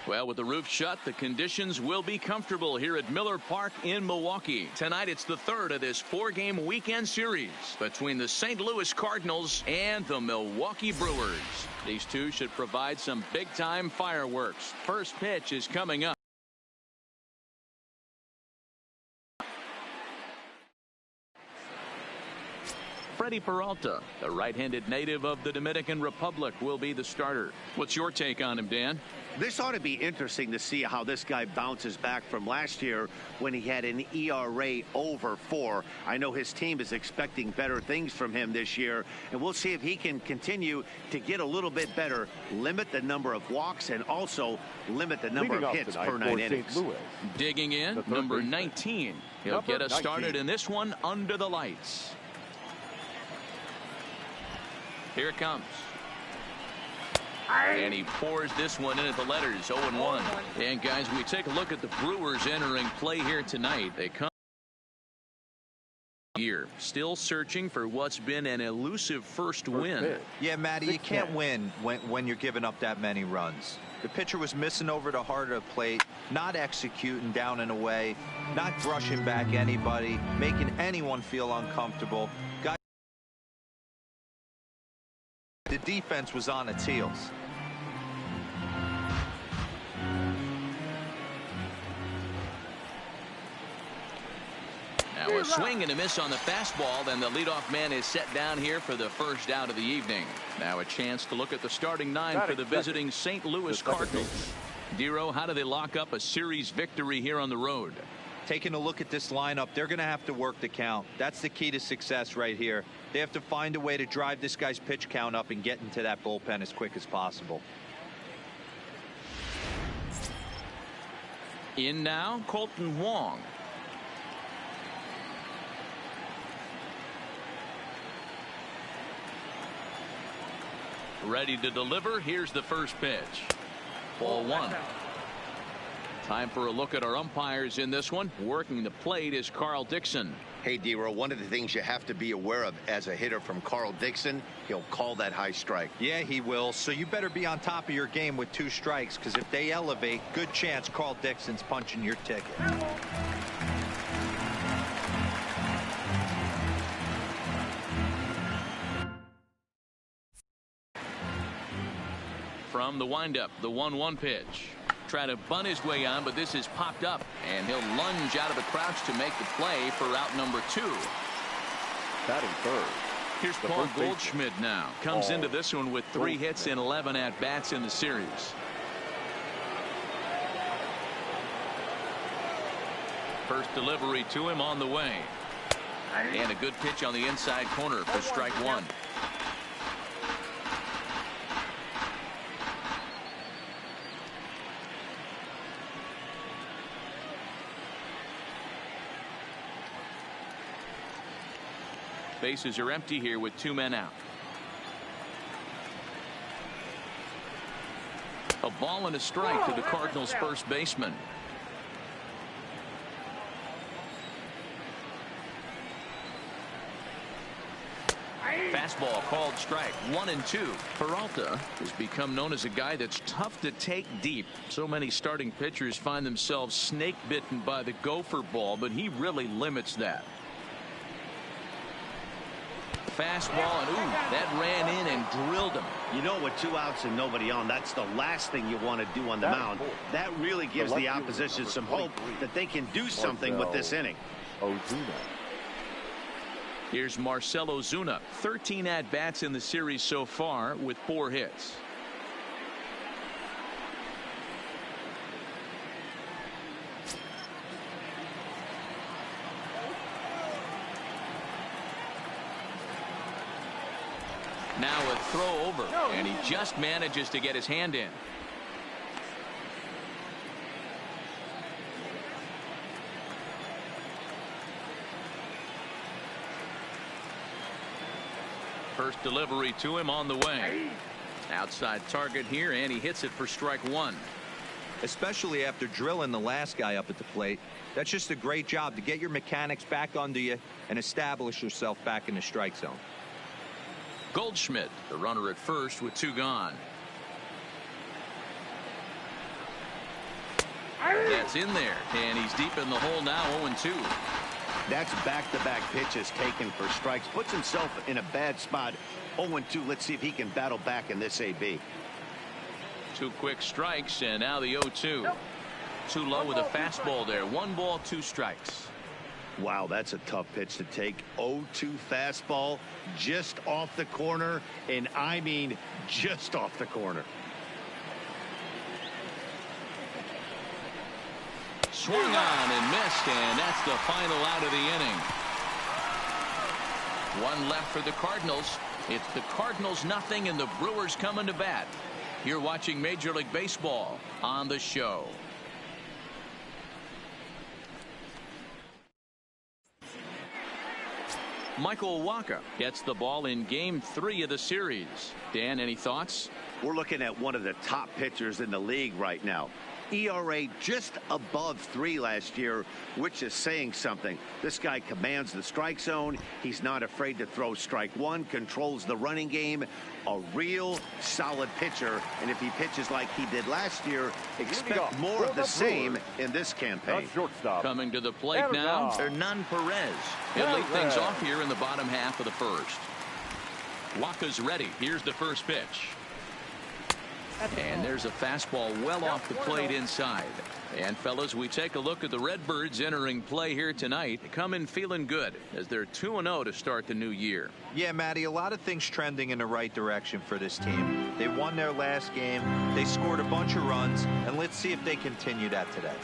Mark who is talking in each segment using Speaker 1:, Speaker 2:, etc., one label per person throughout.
Speaker 1: Well, with the roof shut, the conditions will be comfortable here at Miller Park in Milwaukee. Tonight, it's the third of this 4-game weekend series between the St. Louis Cardinals and the Milwaukee Brewers. These two should provide some big-time fireworks. First pitch is coming up. Freddie Peralta, the right-handed native of the Dominican Republic, will be the starter. What's your take on him, Dan?
Speaker 2: This ought to be interesting to see how this guy bounces back from last year when he had an ERA over 4. I know his team is expecting better things from him this year, and we'll see if he can continue to get a little bit better, limit the number of walks, and also limit the number of hits per 9 innings.
Speaker 1: Digging in, number 19. He'll get us started in this one under the lights. Here it comes. And he pours this one in at the letters, 0-1. And guys, we take a look at the Brewers entering play here tonight. They come here, still searching for what's been an elusive first win.
Speaker 3: Yeah, Matty, you can't win when you're giving up that many runs. The pitcher was missing over the heart of the plate, not executing down and away, not brushing back anybody, making anyone feel uncomfortable. The defense was on its heels.
Speaker 1: Now a swing and a miss on the fastball. Then the leadoff man is set down here for the first out of the evening. Now a chance to look at the starting 9 for the visiting St. Louis Cardinals. Dero, how do they lock up a series victory here on the road?
Speaker 3: Taking a look at this lineup, they're going to have to work the count. That's the key to success right here. They have to find a way to drive this guy's pitch count up and get into that bullpen as quick as possible.
Speaker 1: In now, Colton Wong. Ready to deliver. Here's the first pitch. Ball 1. Time for a look at our umpires in this one. Working the plate is Carl Dixon.
Speaker 2: Hey, Dero, one of the things you have to be aware of as a hitter from Carl Dixon, he'll call that high strike.
Speaker 3: Yeah, he will. So you better be on top of your game with 2 strikes, because if they elevate, good chance Carl Dixon's punching your ticket.
Speaker 1: From the windup, the 1-1 pitch. Try to bunt his way on, but this is popped up, and he'll lunge out of the crouch to make the play for out number 2.
Speaker 4: Batting third.
Speaker 1: Here's Paul Goldschmidt now. Comes into this one with 3 hits and 11 at-bats in the series. First delivery to him on the way. And a good pitch on the inside corner for strike 1. Bases are empty here with 2 men out. A ball and a strike to the Cardinals' first baseman. Fastball called strike 1-2. Peralta has become known as a guy that's tough to take deep. So many starting pitchers find themselves snake bitten by the gopher ball, but he really limits that. Fastball, and ooh, that ran in and drilled him.
Speaker 2: You know, with 2 outs and nobody on, that's the last thing you want to do on the mound. That really gives the opposition some hope that they can do something with this inning.
Speaker 1: Here's Marcell Ozuna. 13 at-bats in the series so far with 4 hits. Now a throw over, and he just manages to get his hand in. First delivery to him on the way. Outside target here, and he hits it for strike 1.
Speaker 3: Especially after drilling the last guy up at the plate. That's just a great job to get your mechanics back under you and establish yourself back in the strike zone.
Speaker 1: Goldschmidt, the runner at first with 2 gone. That's in there, and he's deep in the hole now, 0-2.
Speaker 2: That's back-to-back pitches taken for strikes. Puts himself in a bad spot. 0-2. Let's see if he can battle back in this AB.
Speaker 1: 2 quick strikes, and now the 0-2. Too low with a fastball there. 1 ball, 2 strikes.
Speaker 2: Wow, that's a tough pitch to take. 0-2 fastball just off the corner, and I mean just off the corner.
Speaker 1: Swung on and missed, and that's the final out of the inning. 1 left for the Cardinals. It's the Cardinals nothing, and the Brewers coming to bat. You're watching Major League Baseball on the show. Michael Wacha gets the ball in Game 3 of the series. Dan, any thoughts?
Speaker 2: We're looking at one of the top pitchers in the league right now. ERA just above 3 last year, which is saying something. This guy commands the strike zone. He's not afraid to throw strike 1, controls the running game. A real solid pitcher, and if he pitches like he did last year, expect more of the same in this campaign.
Speaker 1: Coming to the plate now, Hernan Perez. He'll lead things off here in the bottom half of the first. Wacha's ready. Here's the first pitch. And there's a fastball well off the plate inside. And fellas, we take a look at the Redbirds entering play here tonight. They come in feeling good as they're 2-0 to start the new year.
Speaker 3: Yeah, Matty, a lot of things trending in the right direction for this team. They won their last game. They scored a bunch of runs, and let's see if they continue that today.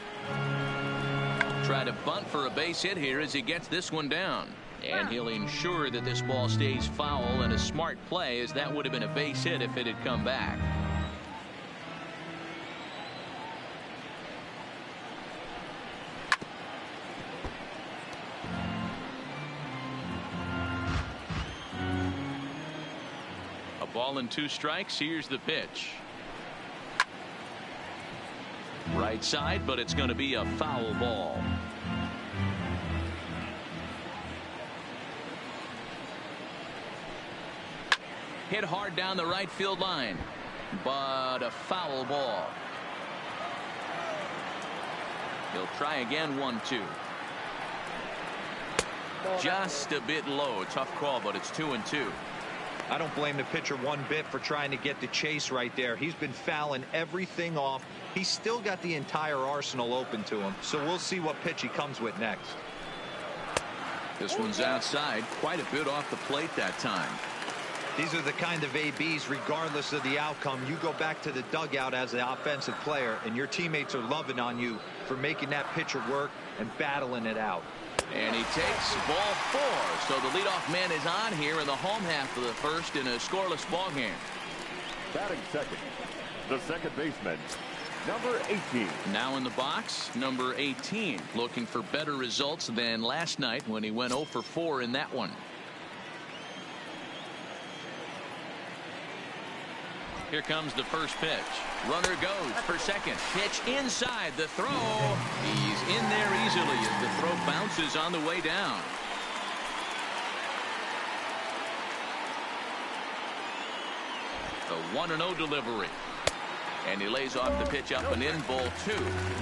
Speaker 1: Try to bunt for a base hit here as he gets this one down. And he'll ensure that this ball stays foul, and a smart play, as that would have been a base hit if it had come back. Ball and 2 strikes. Here's the pitch. Right side, but it's going to be a foul ball. Hit hard down the right field line, but a foul ball. He'll try again. 1-2. Just a bit low. Tough call, but it's 2-2.
Speaker 3: I don't blame the pitcher one bit for trying to get the chase right there. He's been fouling everything off. He's still got the entire arsenal open to him, so we'll see what pitch he comes with next.
Speaker 1: This one's outside, quite a bit off the plate that time.
Speaker 3: These are the kind of ABs, regardless of the outcome, you go back to the dugout as an offensive player, and your teammates are loving on you for making that pitcher work and battling it out.
Speaker 1: And he takes ball 4. So the leadoff man is on here in the home half of the first in a scoreless ball game.
Speaker 4: Batting second, the second baseman, number 18.
Speaker 1: Now in the box, number 18. Looking for better results than last night when he went 0 for 4 in that one. Here comes the first pitch. Runner goes for second. Pitch inside. The throw. He's in there easily as the throw bounces on the way down. The 1-0 delivery. And he lays off the pitch up and in. Ball 2.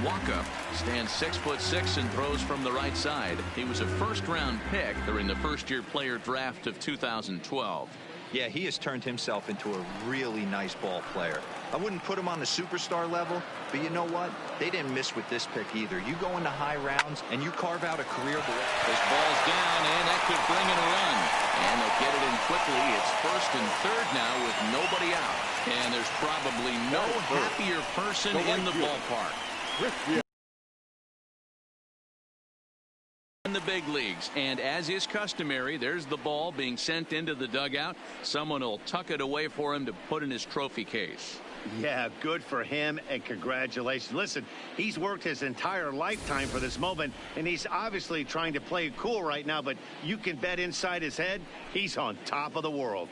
Speaker 1: Wacha stands 6'6" and throws from the right side. He was a first-round pick during the first-year player draft of 2012.
Speaker 3: Yeah, he has turned himself into a really nice ball player. I wouldn't put him on the superstar level, but you know what? They didn't miss with this pick either. You go into high rounds and you carve out a career.
Speaker 1: This ball's down, and that could bring in a run. And they'll get it in quickly. It's first and third now with nobody out. And there's probably no happier person in the ballpark. In the big leagues, and as is customary, there's the ball being sent into the dugout. Someone will tuck it away for him to put in his trophy case.
Speaker 2: Yeah, good for him, and congratulations. Listen, he's worked his entire lifetime for this moment, and he's obviously trying to play it cool right now, but you can bet inside his head, he's on top of the world.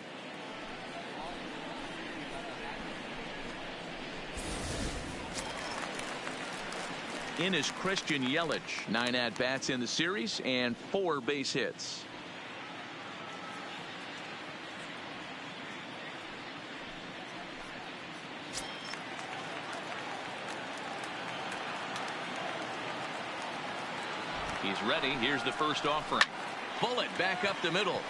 Speaker 1: In is Christian Yelich. 9 at-bats in the series and 4 base hits. He's ready. Here's the first offering. Bullet back up the middle.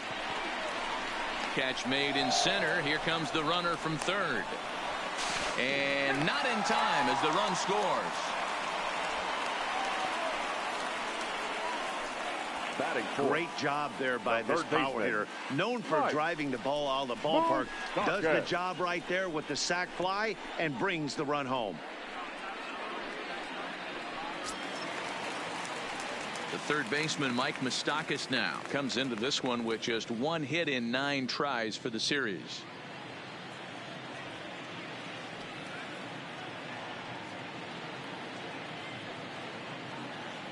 Speaker 1: Catch made in center. Here comes the runner from third. And not in time as the run scores.
Speaker 2: Great job there by this power hitter. Known for driving the ball out of the ballpark. Does the job right there with the sac fly and brings the run home.
Speaker 1: The third baseman, Mike Moustakas, now comes into this one with just 1 hit in 9 tries for the series.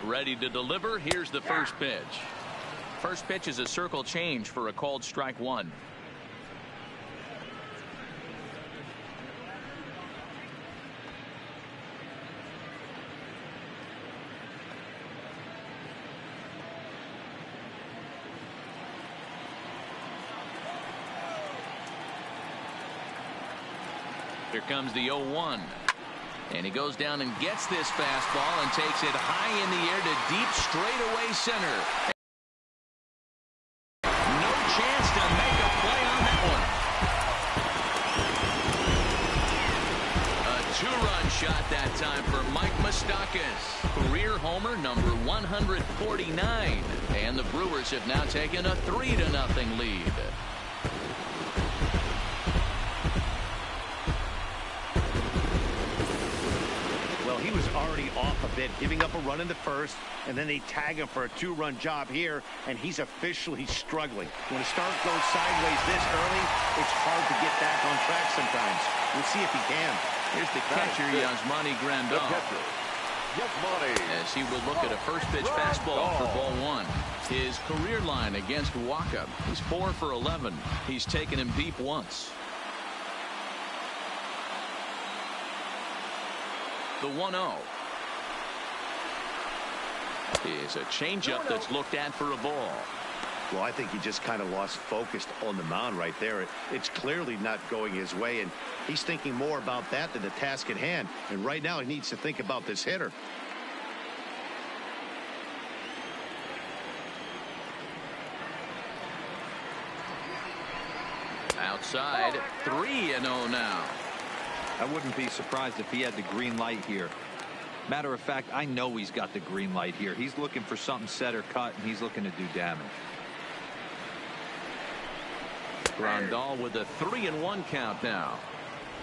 Speaker 1: Ready to deliver. Here's the first pitch. First pitch is a circle change for a called strike 1. Here comes the 0-1. And he goes down and gets this fastball and takes it high in the air to deep straightaway center. No chance to make a play on that one. A 2-run shot that time for Mike Moustakas. Career homer number 149. And the Brewers have now taken a 3-0 lead.
Speaker 2: He was already off a bit, giving up a run in the first, and then they tag him for a 2-run job here, and he's officially struggling. When a start goes sideways this early, it's hard to get back on track sometimes. We'll see if he can.
Speaker 1: Here's the catcher, Yasmani Grandal, as he will look at a first pitch fastball for ball 1. His career line against Wacha, he's 4 for 11. He's taken him deep once. The 1-0 is a changeup that's looked at for a ball.
Speaker 2: Well, I think he just kind of lost focus on the mound right there. It's clearly not going his way, and he's thinking more about that than the task at hand. And right now he needs to think about this hitter.
Speaker 1: Outside, 3-0 now.
Speaker 3: I wouldn't be surprised if he had the green light here. Matter of fact, I know he's got the green light here. He's looking for something set or cut, and he's looking to do damage.
Speaker 1: Grandal with a 3-1 count now.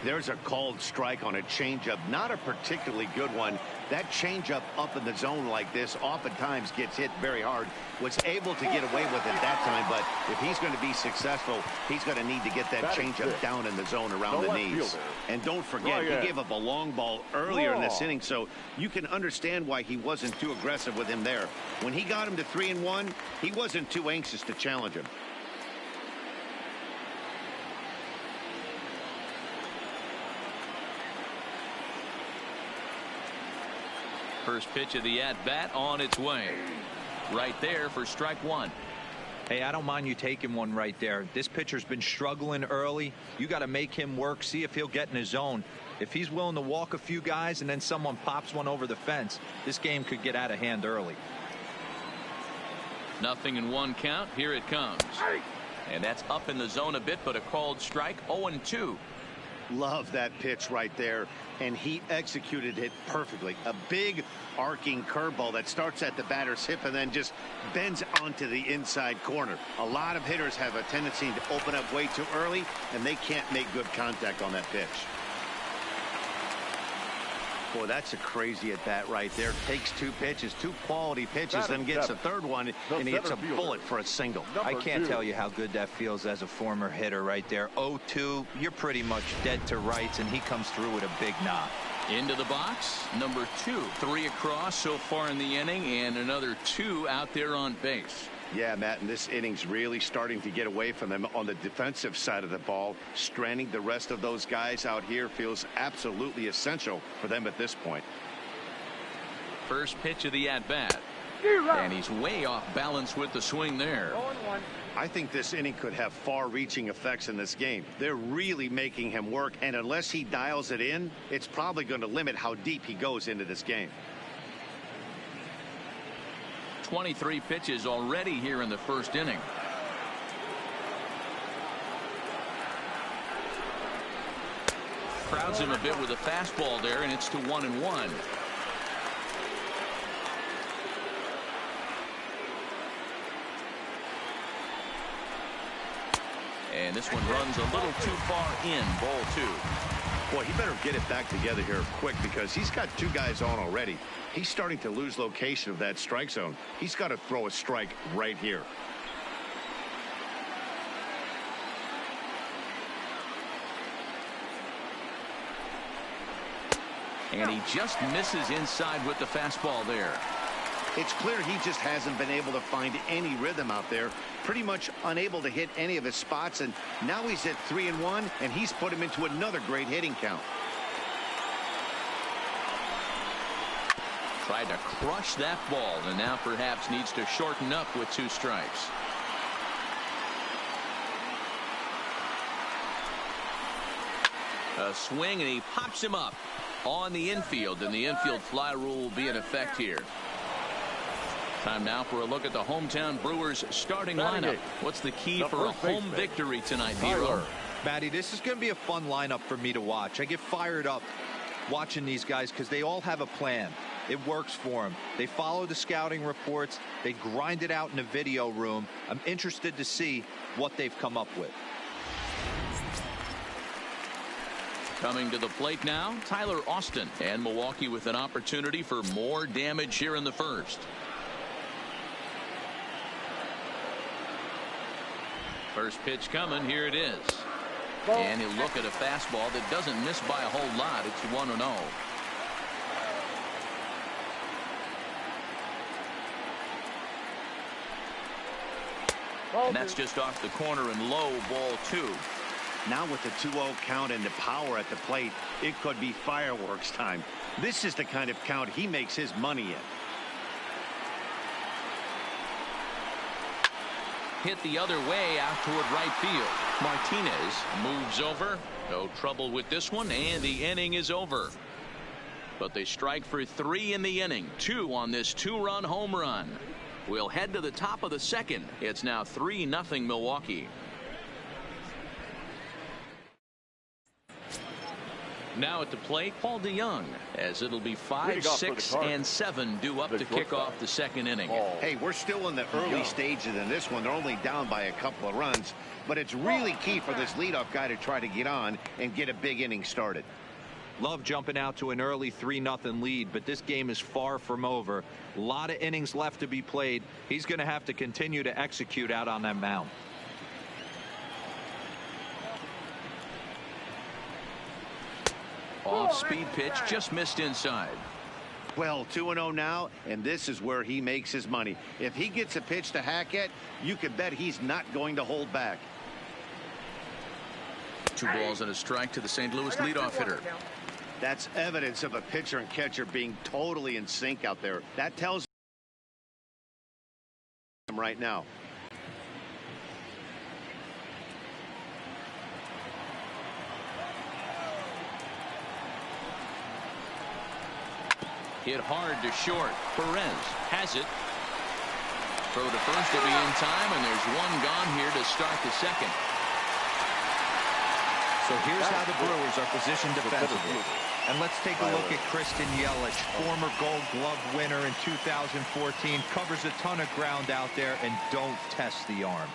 Speaker 2: There's a called strike on a changeup, not a particularly good one. That changeup up in the zone like this oftentimes gets hit very hard. Was able to get away with it that time, but if he's going to be successful, he's going to need to get that changeup down in the zone around the knees. And don't forget, he gave up a long ball earlier in this inning, so you can understand why he wasn't too aggressive with him there. When he got him to 3-1, he wasn't too anxious to challenge him.
Speaker 1: First pitch of the at-bat on its way. Right there for strike 1.
Speaker 3: Hey, I don't mind you taking one right there. This pitcher's been struggling early. You got to make him work, see if he'll get in his zone. If he's willing to walk a few guys and then someone pops one over the fence, this game could get out of hand early.
Speaker 1: 0-1 count. Here it comes. And that's up in the zone a bit, but a called strike. 0-2.
Speaker 2: Love that pitch right there, and he executed it perfectly. A big arcing curveball that starts at the batter's hip and then just bends onto the inside corner. A lot of hitters have a tendency to open up way too early, and they can't make good contact on that pitch. Boy, that's a crazy at bat right there. Takes 2 pitches, 2 quality pitches, then gets a third one, and he hits a bullet for a single.
Speaker 3: I can't tell you how good that feels as a former hitter right there. 0-2, you're pretty much dead to rights, and he comes through with a big knock.
Speaker 1: Into the box, number 2. 3 across so far in the inning, and another 2 out there on base.
Speaker 2: Yeah, Matt, and this inning's really starting to get away from them on the defensive side of the ball. Stranding the rest of those guys out here feels absolutely essential for them at this point.
Speaker 1: First pitch of the at-bat. And he's way off balance with the swing there.
Speaker 2: I think this inning could have far-reaching effects in this game. They're really making him work, and unless he dials it in, it's probably going to limit how deep he goes into this game.
Speaker 1: 23 pitches already here in the first inning. Crowds him a bit with a fastball there, and it's to 1-1. And this one runs a little too far in. Ball 2.
Speaker 2: Boy, he better get it back together here quick because he's got 2 guys on already. He's starting to lose location of that strike zone. He's got to throw a strike right here.
Speaker 1: And he just misses inside with the fastball there.
Speaker 2: It's clear he just hasn't been able to find any rhythm out there. Pretty much unable to hit any of his spots, and now he's at 3-1, and he's put him into another great hitting count.
Speaker 1: Tried to crush that ball, and now perhaps needs to shorten up with 2 strikes. A swing, and he pops him up on the infield, and the infield fly rule will be in effect here. Time now for a look at the hometown Brewers starting lineup. What's the key for a home victory tonight, Hero?
Speaker 3: Matty, this is going to be a fun lineup for me to watch. I get fired up watching these guys because they all have a plan. It works for them. They follow the scouting reports. They grind it out in the video room. I'm interested to see what they've come up with.
Speaker 1: Coming to the plate now, Tyler Austin, and Milwaukee with an opportunity for more damage here in the first. First pitch coming. Here it is. And he'll look at a fastball that doesn't miss by a whole lot. It's 1-0. And that's just off the corner and low. Ball 2.
Speaker 2: Now with the 2-0 count and the power at the plate, it could be fireworks time. This is the kind of count he makes his money in.
Speaker 1: Hit the other way out toward right field. Martinez moves over. No trouble with this one, and the inning is over. But they strike for 3 in the inning. 2 on this 2-run home run. We'll head to the top of the second. It's now 3-0 Milwaukee. Now at the plate, Paul DeJong, as it'll be 5, 6, and 7 due up to kick off the second inning.
Speaker 2: Hey, we're still in the early stages in this one. They're only down by a couple of runs, but it's really key for this leadoff guy to try to get on and get a big inning started.
Speaker 3: Love jumping out to an early 3-0 lead, but this game is far from over. A lot of innings left to be played. He's going to have to continue to execute out on that mound.
Speaker 1: Off-speed pitch, just missed inside.
Speaker 2: Well, 2-0 now, and this is where he makes his money. If he gets a pitch to Hackett, you can bet he's not going to hold back.
Speaker 1: 2 balls and a strike to the St. Louis leadoff hitter.
Speaker 2: That's evidence of a pitcher and catcher being totally in sync out there. That tells him right now.
Speaker 1: Hit hard to short. Perez has it. Throw to first to be in time, and there's 1 gone here to start the second.
Speaker 3: So here's how the Brewers are positioned defensively. And let's take a look at Christian Yelich, former Gold Glove winner in 2014, covers a ton of ground out there and don't test the arm.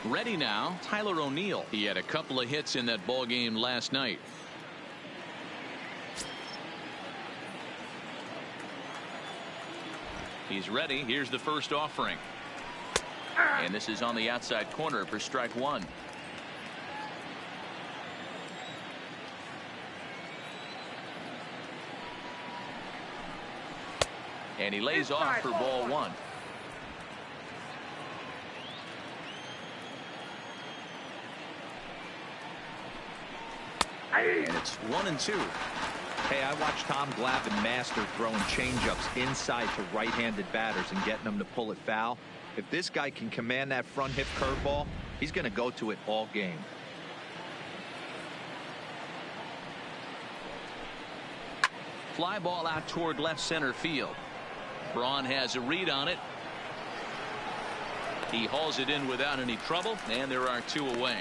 Speaker 1: Ready now, Tyler O'Neill. He had a couple of hits in that ball game last night. He's ready. Here's the first offering. And this is on the outside corner for strike 1. And he lays off for ball 1. And it's 1-2.
Speaker 3: Hey, I watched Tom Glavine master throwing changeups inside to right-handed batters and getting them to pull it foul. If this guy can command that front hip curveball, He's going to go to it all game.
Speaker 1: Fly ball out toward left center field. Braun has a read on it. He hauls it in without any trouble, and there are 2 away.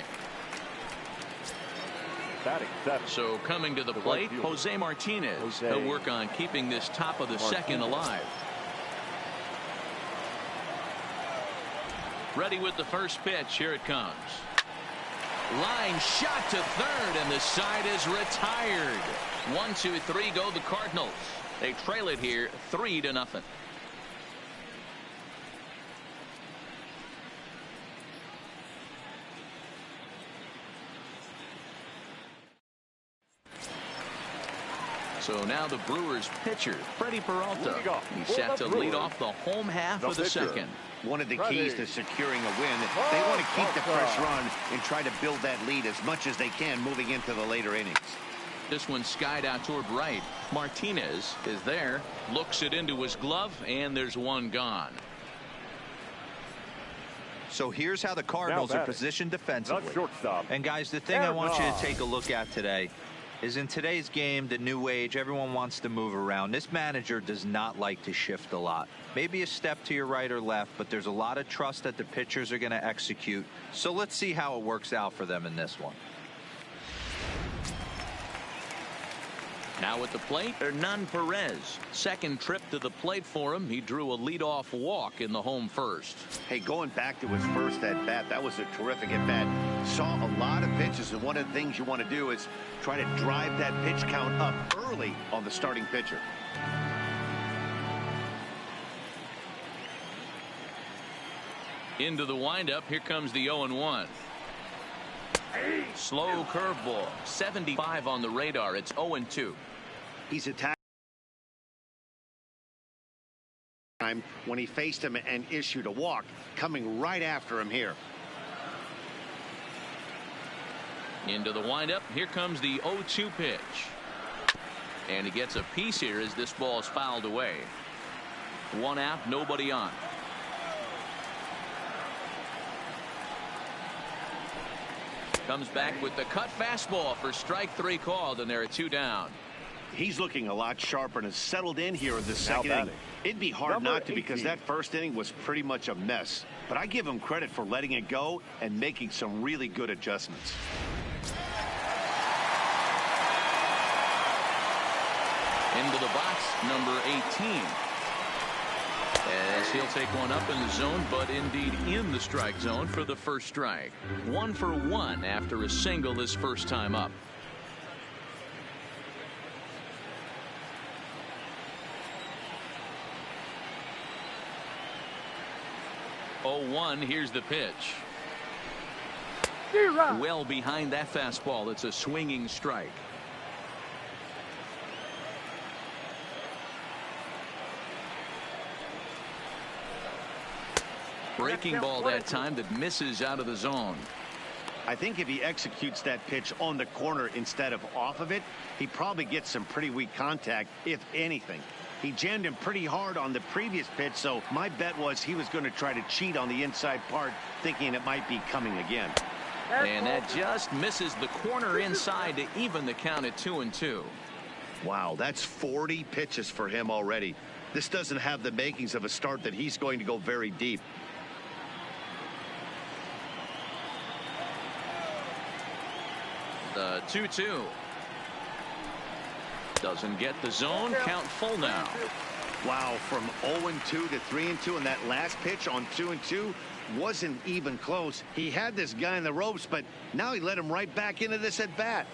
Speaker 1: So coming to the plate, Jose Martinez. He'll work on keeping this top of the second alive. Ready with the first pitch. Here it comes. Line shot to third, and the side is retired. 1, 2, 3 go the Cardinals. They trail it here 3-0. So now the Brewers pitcher, Freddie Peralta. He's set to lead off the home half of the second.
Speaker 2: One of the keys to securing a win, they want to keep the fresh run and try to build that lead as much as they can moving into the later innings.
Speaker 1: This one skied out toward right. Martinez is there, looks it into his glove, and there's one gone.
Speaker 3: So here's how the Cardinals are positioned defensively. And guys, the thing I want you to take a look at today is in today's game, the new age, everyone wants to move around. This manager does not like to shift a lot. Maybe a step to your right or left, but there's a lot of trust that the pitchers are going to execute. So let's see how it works out for them in this one.
Speaker 1: Now at the plate, Hernan Perez. Second trip to the plate for him. He drew a leadoff walk in the home first.
Speaker 2: Hey, going back to his first at bat, that was a terrific at bat. Saw a lot of pitches, and one of the things you want to do is try to drive that pitch count up early on the starting pitcher.
Speaker 1: Into the windup. Here comes the 0-1. Slow curveball. 75 on the radar. It's 0-2.
Speaker 2: He's attacked when he faced him and issued a walk, coming right after him here.
Speaker 1: Into the windup. Here comes the 0-2 pitch. And he gets a piece here as this ball is fouled away. 1 out, nobody on. Comes back with the cut fastball for strike 3 called, and there are 2 down.
Speaker 2: He's looking a lot sharper and has settled in here in the second inning. It'd be hard not to, because that first inning was pretty much a mess. But I give him credit for letting it go and making some really good adjustments.
Speaker 1: Into the box, number 18. As he'll take one up in the zone, but indeed in the strike zone for the first strike. 1 for 1 after a single his first time up. Oh, 1. Here's the pitch. Well behind that fastball. It's a swinging strike. Breaking ball that time that misses out of the zone.
Speaker 2: I think if he executes that pitch on the corner instead of off of it, he probably gets some pretty weak contact, if anything. He jammed him pretty hard on the previous pitch, so my bet was he was going to try to cheat on the inside part, thinking it might be coming again.
Speaker 1: And that just misses the corner inside to even the count at 2-2.
Speaker 2: Wow, that's 40 pitches for him already. This doesn't have the makings of a start that he's going to go very deep.
Speaker 1: The 2-2. Doesn't get the zone. Count full now.
Speaker 2: Wow, from 0-2 to 3-2, and that last pitch on 2-2 wasn't even close. He had this guy in the ropes, but now he let him right back into this at bat.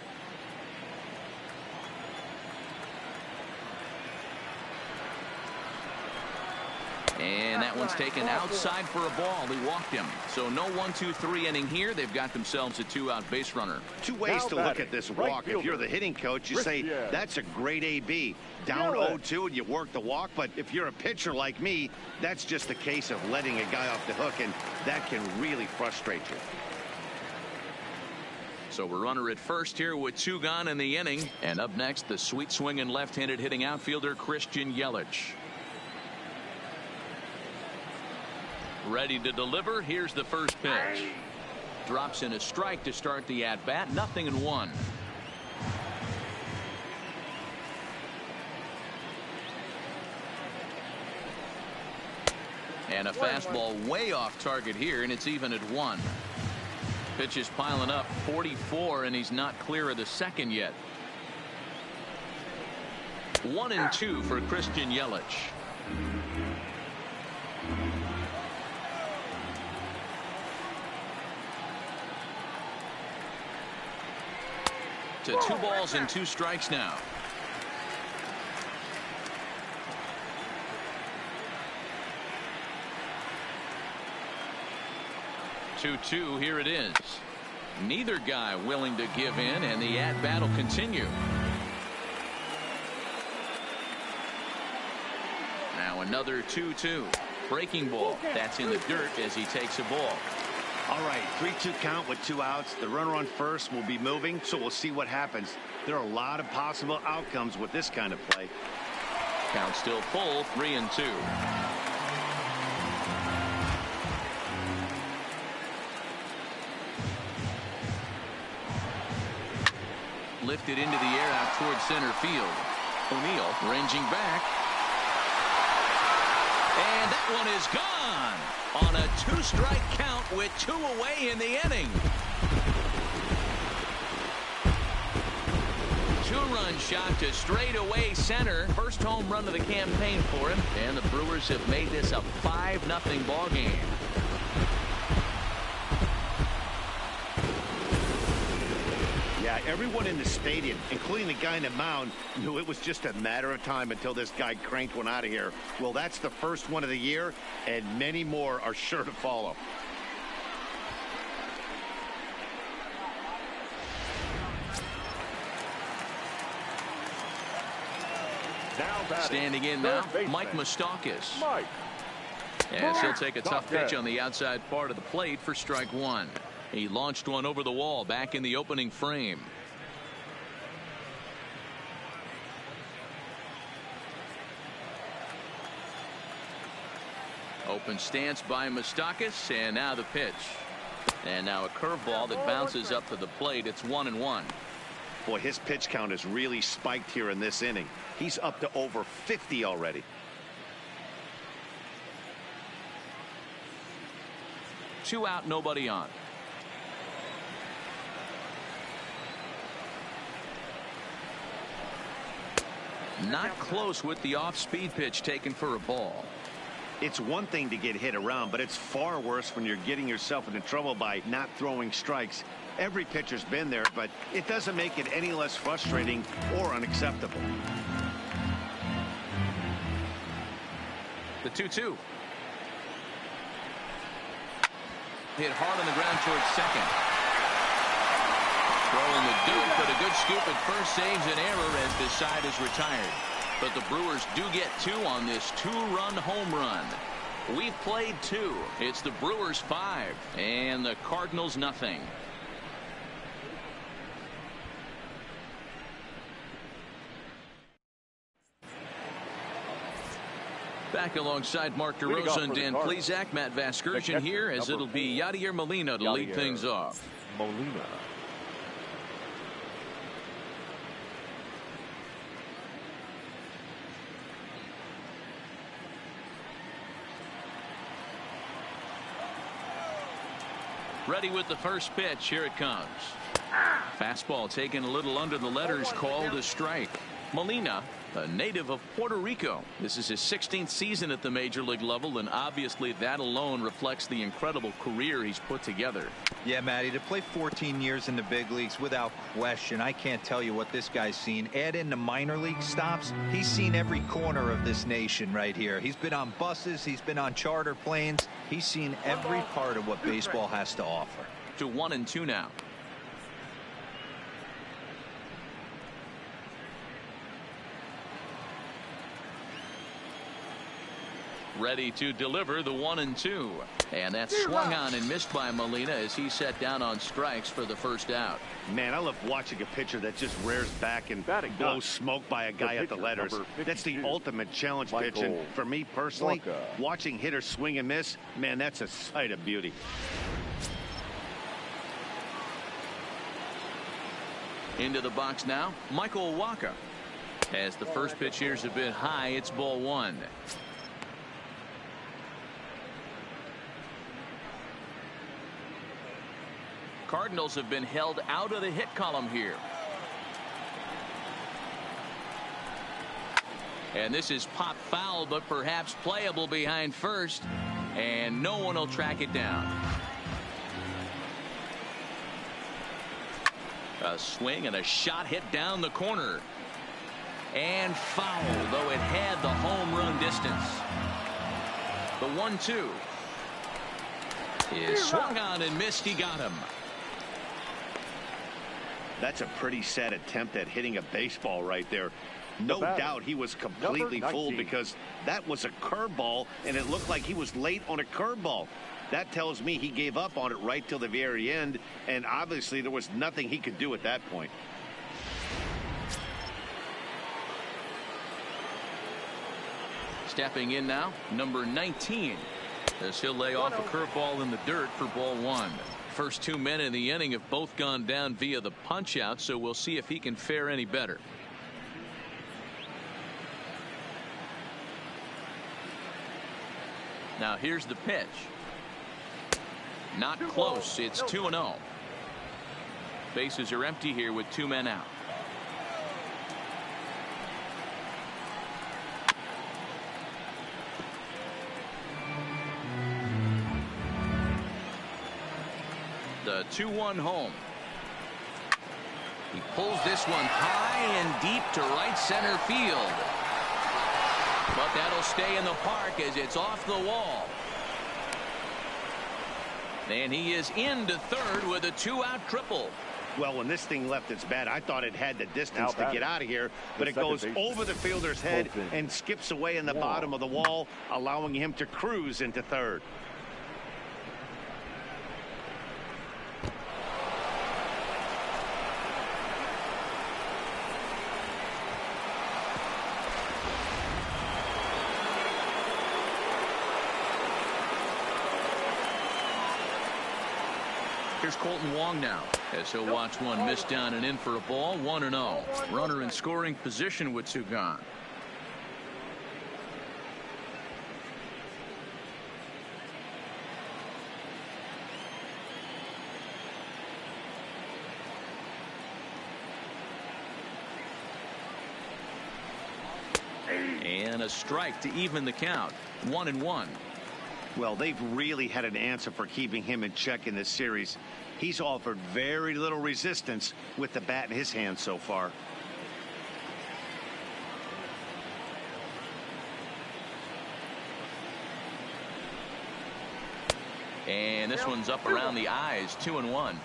Speaker 1: And that one's taken outside for a ball. He walked him. So no 1-2-3 inning here. They've got themselves a 2-out base runner.
Speaker 2: 2 ways to look at this walk. If you're the hitting coach, you say that's a great AB. Down 0-2 and you work the walk. But if you're a pitcher like me, that's just a case of letting a guy off the hook, and that can really frustrate you.
Speaker 1: So we're runner at first here with 2 gone in the inning. And up next, the sweet swinging left-handed hitting outfielder Christian Yelich. Ready to deliver. Here's the first pitch. Drops in a strike to start the at-bat. 0-1. And a fastball way off target here, and it's even at 1. Pitch is piling up, 44, and he's not clear of the second yet. 1-2 for Christian Yelich. To 2 balls and 2 strikes now. Two, here it is. Neither guy willing to give in, and the at-bat will continue. Now another 2-2. Breaking ball. That's in the dirt as he takes a ball.
Speaker 2: All right, 3-2 count with 2 outs. The runner on first will be moving, so we'll see what happens. There are a lot of possible outcomes with this kind of play.
Speaker 1: Count still full, 3-2. Lifted into the air out towards center field. O'Neill ranging back. And that one is gone on a 2-strike count with 2 away in the inning. 2-run shot to straightaway center. First home run of the campaign for him. And the Brewers have made this a 5-0 ball game.
Speaker 2: Yeah, everyone in the stadium, including the guy in the mound, knew it was just a matter of time until this guy cranked one out of here. Well, that's the first one of the year, and many more are sure to follow.
Speaker 1: Standing in now, Mike Moustakas. As he'll take a tough pitch on the outside part of the plate for strike 1. He launched one over the wall back in the opening frame. Open stance by Moustakas, and now the pitch. And now a curveball that bounces up to the plate. It's 1-1.
Speaker 2: Boy, his pitch count has really spiked here in this inning. He's up to over 50 already.
Speaker 1: Two out, nobody on. Not close with the off-speed pitch taken for a ball.
Speaker 2: It's one thing to get hit around, but it's far worse when you're getting yourself into trouble by not throwing strikes. Every pitcher's been there, but it doesn't make it any less frustrating or unacceptable.
Speaker 1: The 2-2. Hit hard on the ground towards second. Throwing the Duke, but a good scoop at first saves an error as this side is retired. But the Brewers do get 2 on this 2-run home run. We've played 2. It's the Brewers 5 and the Cardinals nothing. Back alongside Mark DeRosa and Dan Plesac, Matt Vasgersian here, as it'll be Yadier Molina to lead things off.
Speaker 4: Molina.
Speaker 1: Ready with the first pitch. Here it comes. Fastball taken a little under the letters, called a strike. Molina, a native of Puerto Rico. This is his 16th season at the major league level, and obviously that alone reflects the incredible career he's put together.
Speaker 3: Yeah, Matty, to play 14 years in the big leagues without question, I can't tell you what this guy's seen. Add in the minor league stops, he's seen every corner of this nation right here. He's been on buses, he's been on charter planes, he's seen every part of what baseball has to offer.
Speaker 1: To 1-2 now. Ready to deliver the 1-2. And that's swung on and missed by Molina as he set down on strikes for the first out.
Speaker 2: Man, I love watching a pitcher that just rears back and blows smoke by a guy at the letters. That's the ultimate challenge pitch. And for me personally, watching hitters swing and miss, man, that's a sight of beauty.
Speaker 1: Into the box now, Michael Wacha. As the first pitch here is a bit high, it's ball one. Cardinals have been held out of the hit column here. And this is pop foul, but perhaps playable behind first. And no one will track it down. A swing and a shot hit down the corner. And foul, though it had the home run distance. The 1-2 is swung on and missed. He got him.
Speaker 2: That's a pretty sad attempt at hitting a baseball right there. No doubt he was completely fooled because that was a curveball, and it looked like he was late on a curveball. That tells me he gave up on it right till the very end, and obviously there was nothing he could do at that point.
Speaker 1: Stepping in now, number 19, as he'll lay off a curveball in the dirt for ball one. First 2 men in the inning have both gone down via the punch out, so we'll see if he can fare any better. Now here's the pitch. Not close. It's 2-0. Bases are empty here with 2 men out. The 2-1 home. He pulls this one high and deep to right center field. But that'll stay in the park as it's off the wall. And he is into third with a 2-out triple.
Speaker 2: Well, when this thing left its bat, I thought it had the distance to get out of here, but it goes over the fielder's head and skips away in the bottom of the wall, allowing him to cruise into third.
Speaker 1: Here's Colton Wong now, as he'll watch one miss down and in for a ball. 1-0. Runner in scoring position with 2 gone. And a strike to even the count. 1-1.
Speaker 2: Well, they've really had an answer for keeping him in check in this series. He's offered very little resistance with the bat in his hand so far.
Speaker 1: And this one's up around the eyes. 2-1.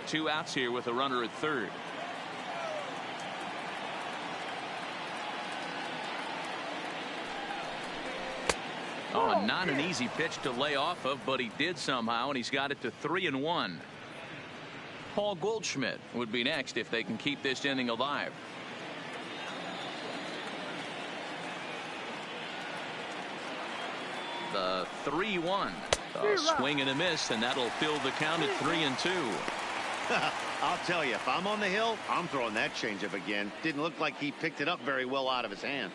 Speaker 1: 2 outs here with a runner at third. Oh, not an easy pitch to lay off of, but he did somehow, and he's got it to 3-1. Paul Goldschmidt would be next if they can keep this inning alive. The 3-1. A swing and a miss, and that'll fill the count at 3-2.
Speaker 2: I'll tell you, if I'm on the hill, I'm throwing that changeup again. Didn't look like he picked it up very well out of his hand.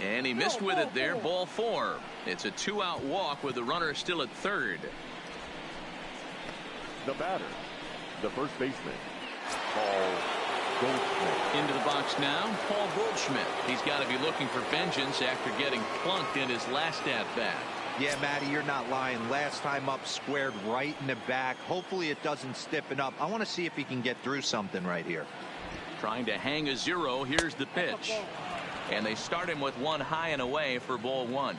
Speaker 1: And he missed with it there. Ball 4. It's a 2-out walk with the runner still at third.
Speaker 4: The batter, the first baseman, Paul Goldschmidt.
Speaker 1: Into the box now, Paul Goldschmidt. He's got to be looking for vengeance after getting plunked in his last at-bat.
Speaker 3: Yeah, Matty, you're not lying. Last time up, squared right in the back. Hopefully it doesn't stiffen up. I want to see if he can get through something right here.
Speaker 1: Trying to hang a 0. Here's the pitch. And they start him with one high and away for ball 1.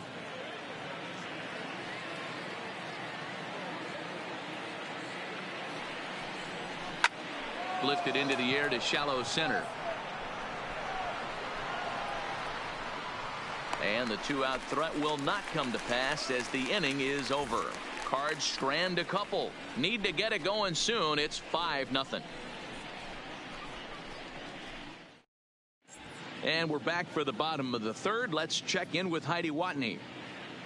Speaker 1: Lifted into the air to shallow center. And the 2-out threat will not come to pass as the inning is over. Cards strand a couple. Need to get it going soon. It's 5-0. And we're back for the bottom of the third. Let's check in with Heidi Watney.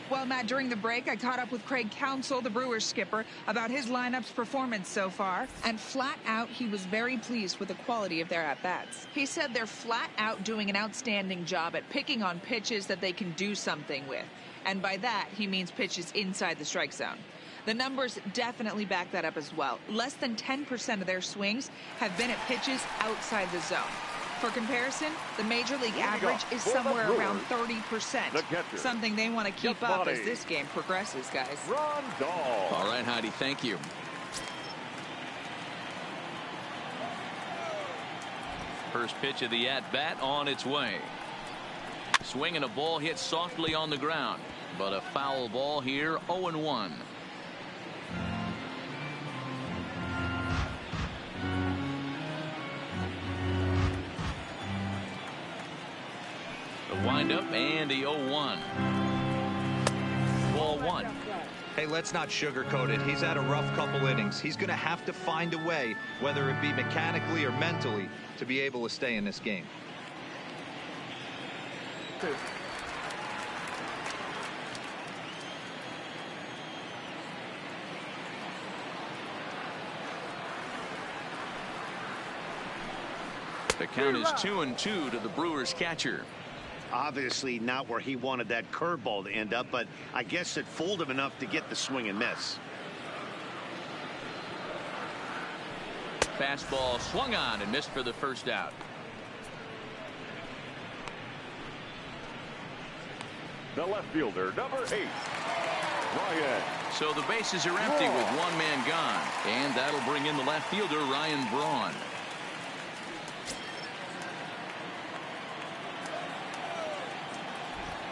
Speaker 5: Well, Matt, during the break, I caught up with Craig Counsell, the Brewers skipper, about his lineup's performance so far. And flat out, he was very pleased with the quality of their at-bats. He said they're flat out doing an outstanding job at picking on pitches that they can do something with. And by that, he means pitches inside the strike zone. The numbers definitely back that up as well. Less than 10% of their swings have been at pitches outside the zone. For comparison, the Major League average is somewhere around 30%. Something they want to keep up as this game progresses, guys.
Speaker 4: Ron Dahl.
Speaker 1: All right, Heidi, thank you. First pitch of the at-bat on its way. Swing and a ball hit softly on the ground, but a foul ball here, 0-1. The windup and the 0-1. Ball one.
Speaker 3: Hey, let's not sugarcoat it. He's had a rough couple innings. He's going to have to find a way, whether it be mechanically or mentally, to be able to stay in this game.
Speaker 1: The count is 2-2 to the Brewers catcher.
Speaker 2: Obviously not where he wanted that curveball to end up, but I guess it fooled him enough to get the swing and miss.
Speaker 1: Fastball swung on and missed for the first out.
Speaker 4: The left fielder, number 8, Ryan.
Speaker 1: So the bases are empty with one man gone, and that'll bring in the left fielder, Ryan Braun.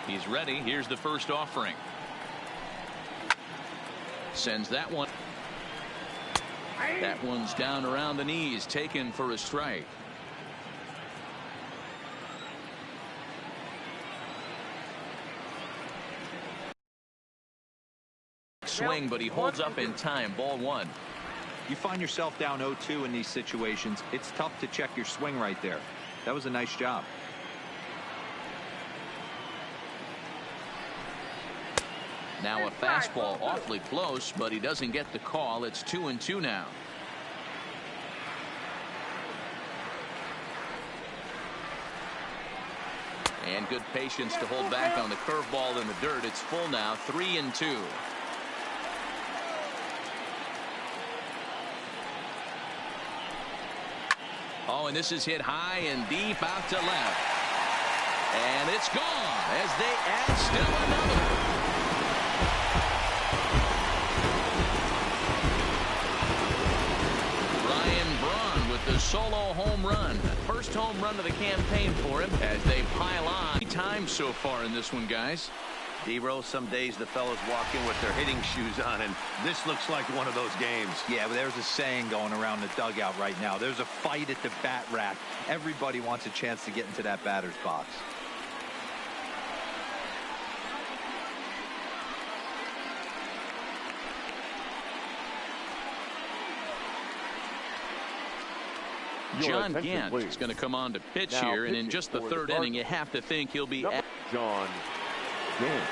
Speaker 1: He's ready. Here's the first offering. Sends that one. That one's down around the knees, taken for a strike. Swing, but he holds up in time. Ball one.
Speaker 3: You find yourself down 0-2 in these situations. It's tough to check your swing right there. That was a nice job.
Speaker 1: Now a fastball awfully close, but he doesn't get the call. It's 2-2 now. And good patience to hold back on the curveball in the dirt. It's full now, 3-2. Oh, and this is hit high and deep out to left. And it's gone as they add still another. The solo home run. First home run of the campaign for him as they pile on. 3 times so far in this one, guys.
Speaker 2: D-Rose, some days the fellas walk in with their hitting shoes on, and this looks like one of those games.
Speaker 3: Yeah, but there's a saying going around the dugout right now. There's a fight at the bat rack. Everybody wants a chance to get into that batter's box.
Speaker 1: John Gant is going to come on to pitch now here, and in just the third inning, you have to think he'll be at
Speaker 4: John Gant.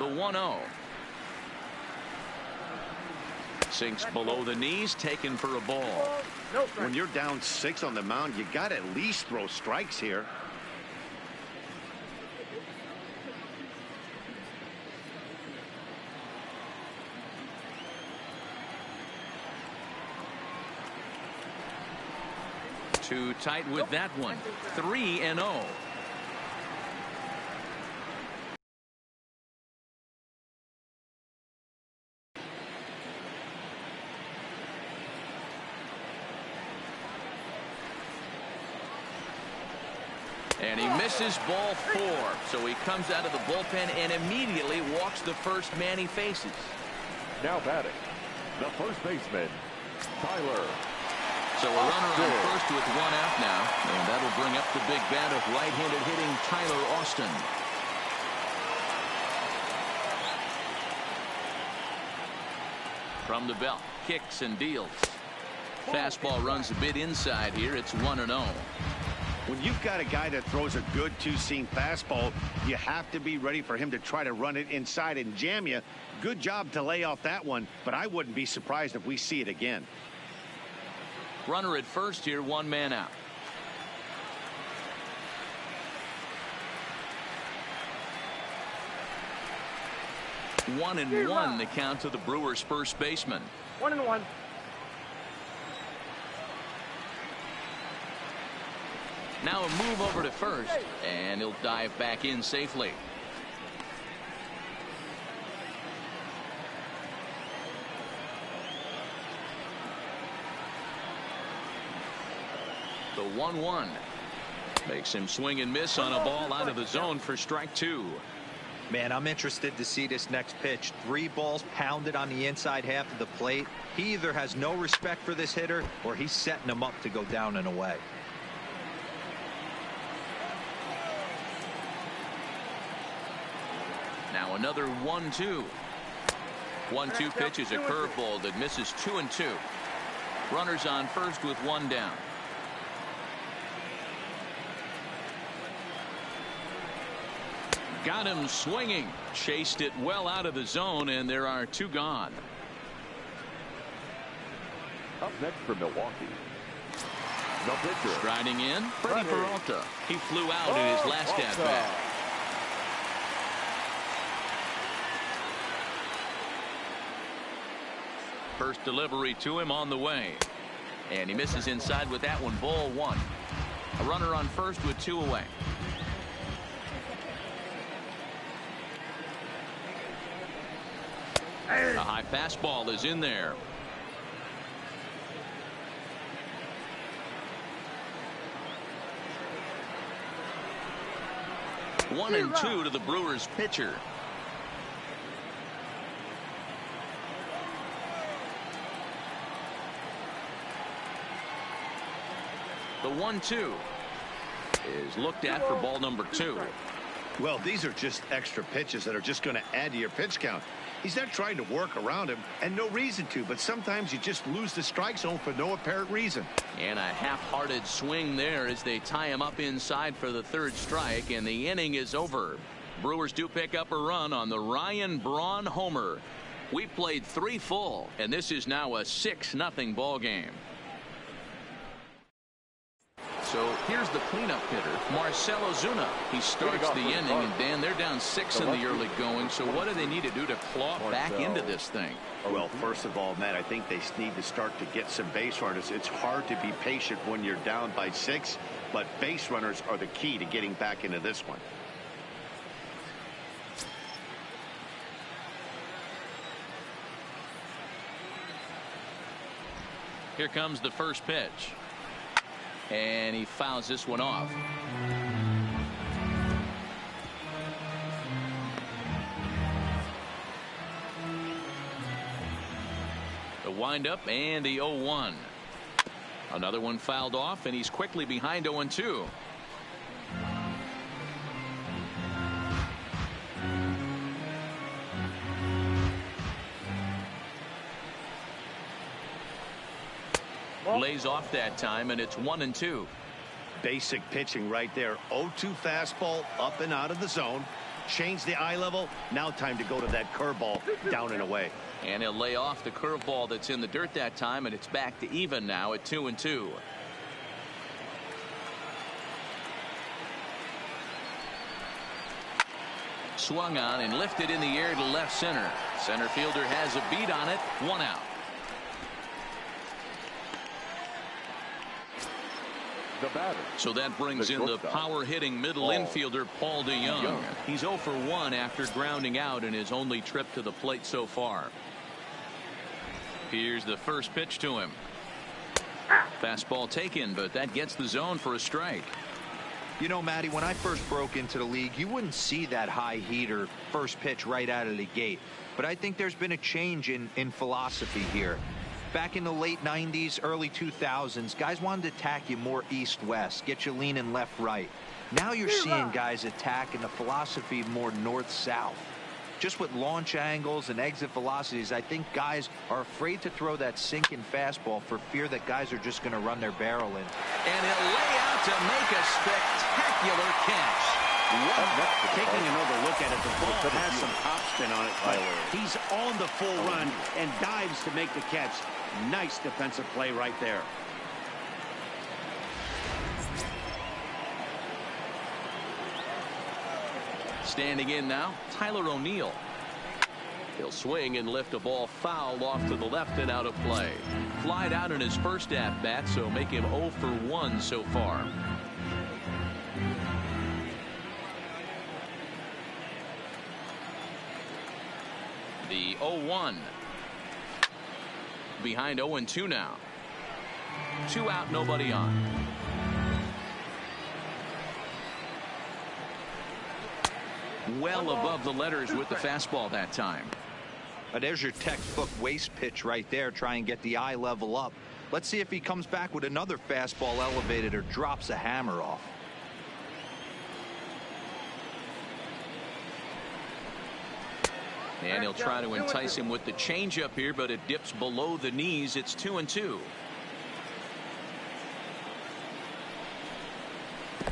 Speaker 1: the 1-0. Sinks below the knees, taken for a ball.
Speaker 2: When you're down 6 on the mound, you got to at least throw strikes here.
Speaker 1: Too tight with that one. 3-0. And he misses ball 4. So he comes out of the bullpen and immediately walks the first man he faces.
Speaker 4: Now batting, the first baseman, Tyler.
Speaker 1: So a runner on first with 1 out now, and that'll bring up the big bat of right-handed hitting Tyler Austin. From the belt, kicks and deals. Fastball runs a bit inside here. It's 1-0.
Speaker 2: When you've got a guy that throws a good two-seam fastball, you have to be ready for him to try to run it inside and jam you. Good job to lay off that one, but I wouldn't be surprised if we see it again.
Speaker 1: Runner at first here, 1 man out. One and one the count to the Brewers first baseman.
Speaker 6: 1-1.
Speaker 1: Now a move over to first, and he'll dive back in safely. The 1-1 makes him swing and miss on a ball out of the zone for strike 2.
Speaker 3: Man, I'm interested to see this next pitch. 3 balls pounded on the inside half of the plate. He either has no respect for this hitter or he's setting him up to go down and away.
Speaker 1: Now another 1-2. 1-2 pitch is a curveball that misses 2-2. Runners on first with 1 down. Got him swinging. Chased it well out of the zone, and there are 2 gone.
Speaker 4: Up next for Milwaukee, the pitcher.
Speaker 1: Striding in, Freddie Peralta. He flew out in his last at bat. First delivery to him on the way. And he misses inside with that one. Ball 1. A runner on first with 2 away. A high fastball is in there. One and 2 to the Brewers pitcher. The 1-2 is looked at for ball number 2.
Speaker 2: Well, these are just extra pitches that are just going to add to your pitch count. He's not trying to work around him, and no reason to, but sometimes you just lose the strike zone for no apparent reason.
Speaker 1: And a half-hearted swing there as they tie him up inside for the 3rd strike, and the inning is over. Brewers do pick up a run on the Ryan Braun homer. We played 3 full, and this is now a 6-0 ball game. So here's the cleanup hitter, Marcell Ozuna. He starts the inning, and Dan, they're down 6 in the early going. So what do they need to do to claw back into this thing?
Speaker 2: Well, first of all, Matt, I think they need to start to get some base runners. It's hard to be patient when you're down by 6, but base runners are the key to getting back into this one.
Speaker 1: Here comes the first pitch. And he fouls this one off. The windup and the 0-1. Another one fouled off, and he's quickly behind 0-2. Lays off that time, and it's 1-2.
Speaker 2: Basic pitching right there. 0-2 fastball up and out of the zone. Change the eye level. Now time to go to that curveball down and away.
Speaker 1: And he'll lay off the curveball that's in the dirt that time, and it's back to even now at 2-2. Swung on and lifted in the air to left center. Center fielder has a beat on it. 1 out.
Speaker 4: The batter.
Speaker 1: So that brings in the power-hitting middle infielder, Paul DeJong. He's 0 for 1 after grounding out in his only trip to the plate so far. Here's the first pitch to him. Fastball taken, but that gets the zone for a strike.
Speaker 3: You know, Matty, when I first broke into the league, you wouldn't see that high heater first pitch right out of the gate. But I think there's been a change in philosophy here. Back in the late 90s, early 2000s, guys wanted to attack you more east-west, get you leaning left-right. Now you're seeing guys attack in the philosophy more north-south. just with launch angles and exit velocities, I think guys are afraid to throw that sinking fastball for fear that guys are just going to run their barrel in.
Speaker 1: And he'll lay out to make a spectacular catch.
Speaker 2: Taking another look at it, the ball has some topspin on it, but he's on the full run and dives to make the catch. Nice defensive play right there.
Speaker 1: Standing in now, Tyler O'Neill. He'll swing and lift a ball foul off to the left and out of play. Flied out in his first at-bat, so make him 0 for 1 so far. The 0-1. Behind 0-2 now. 2 out, nobody on. Well above the letters with the fastball that time.
Speaker 3: There's your textbook waist pitch right there. Try and get the eye level up. Let's see if he comes back with another fastball elevated or drops a hammer off.
Speaker 1: And he'll try to entice him with the changeup here, but it dips below the knees. It's 2-2.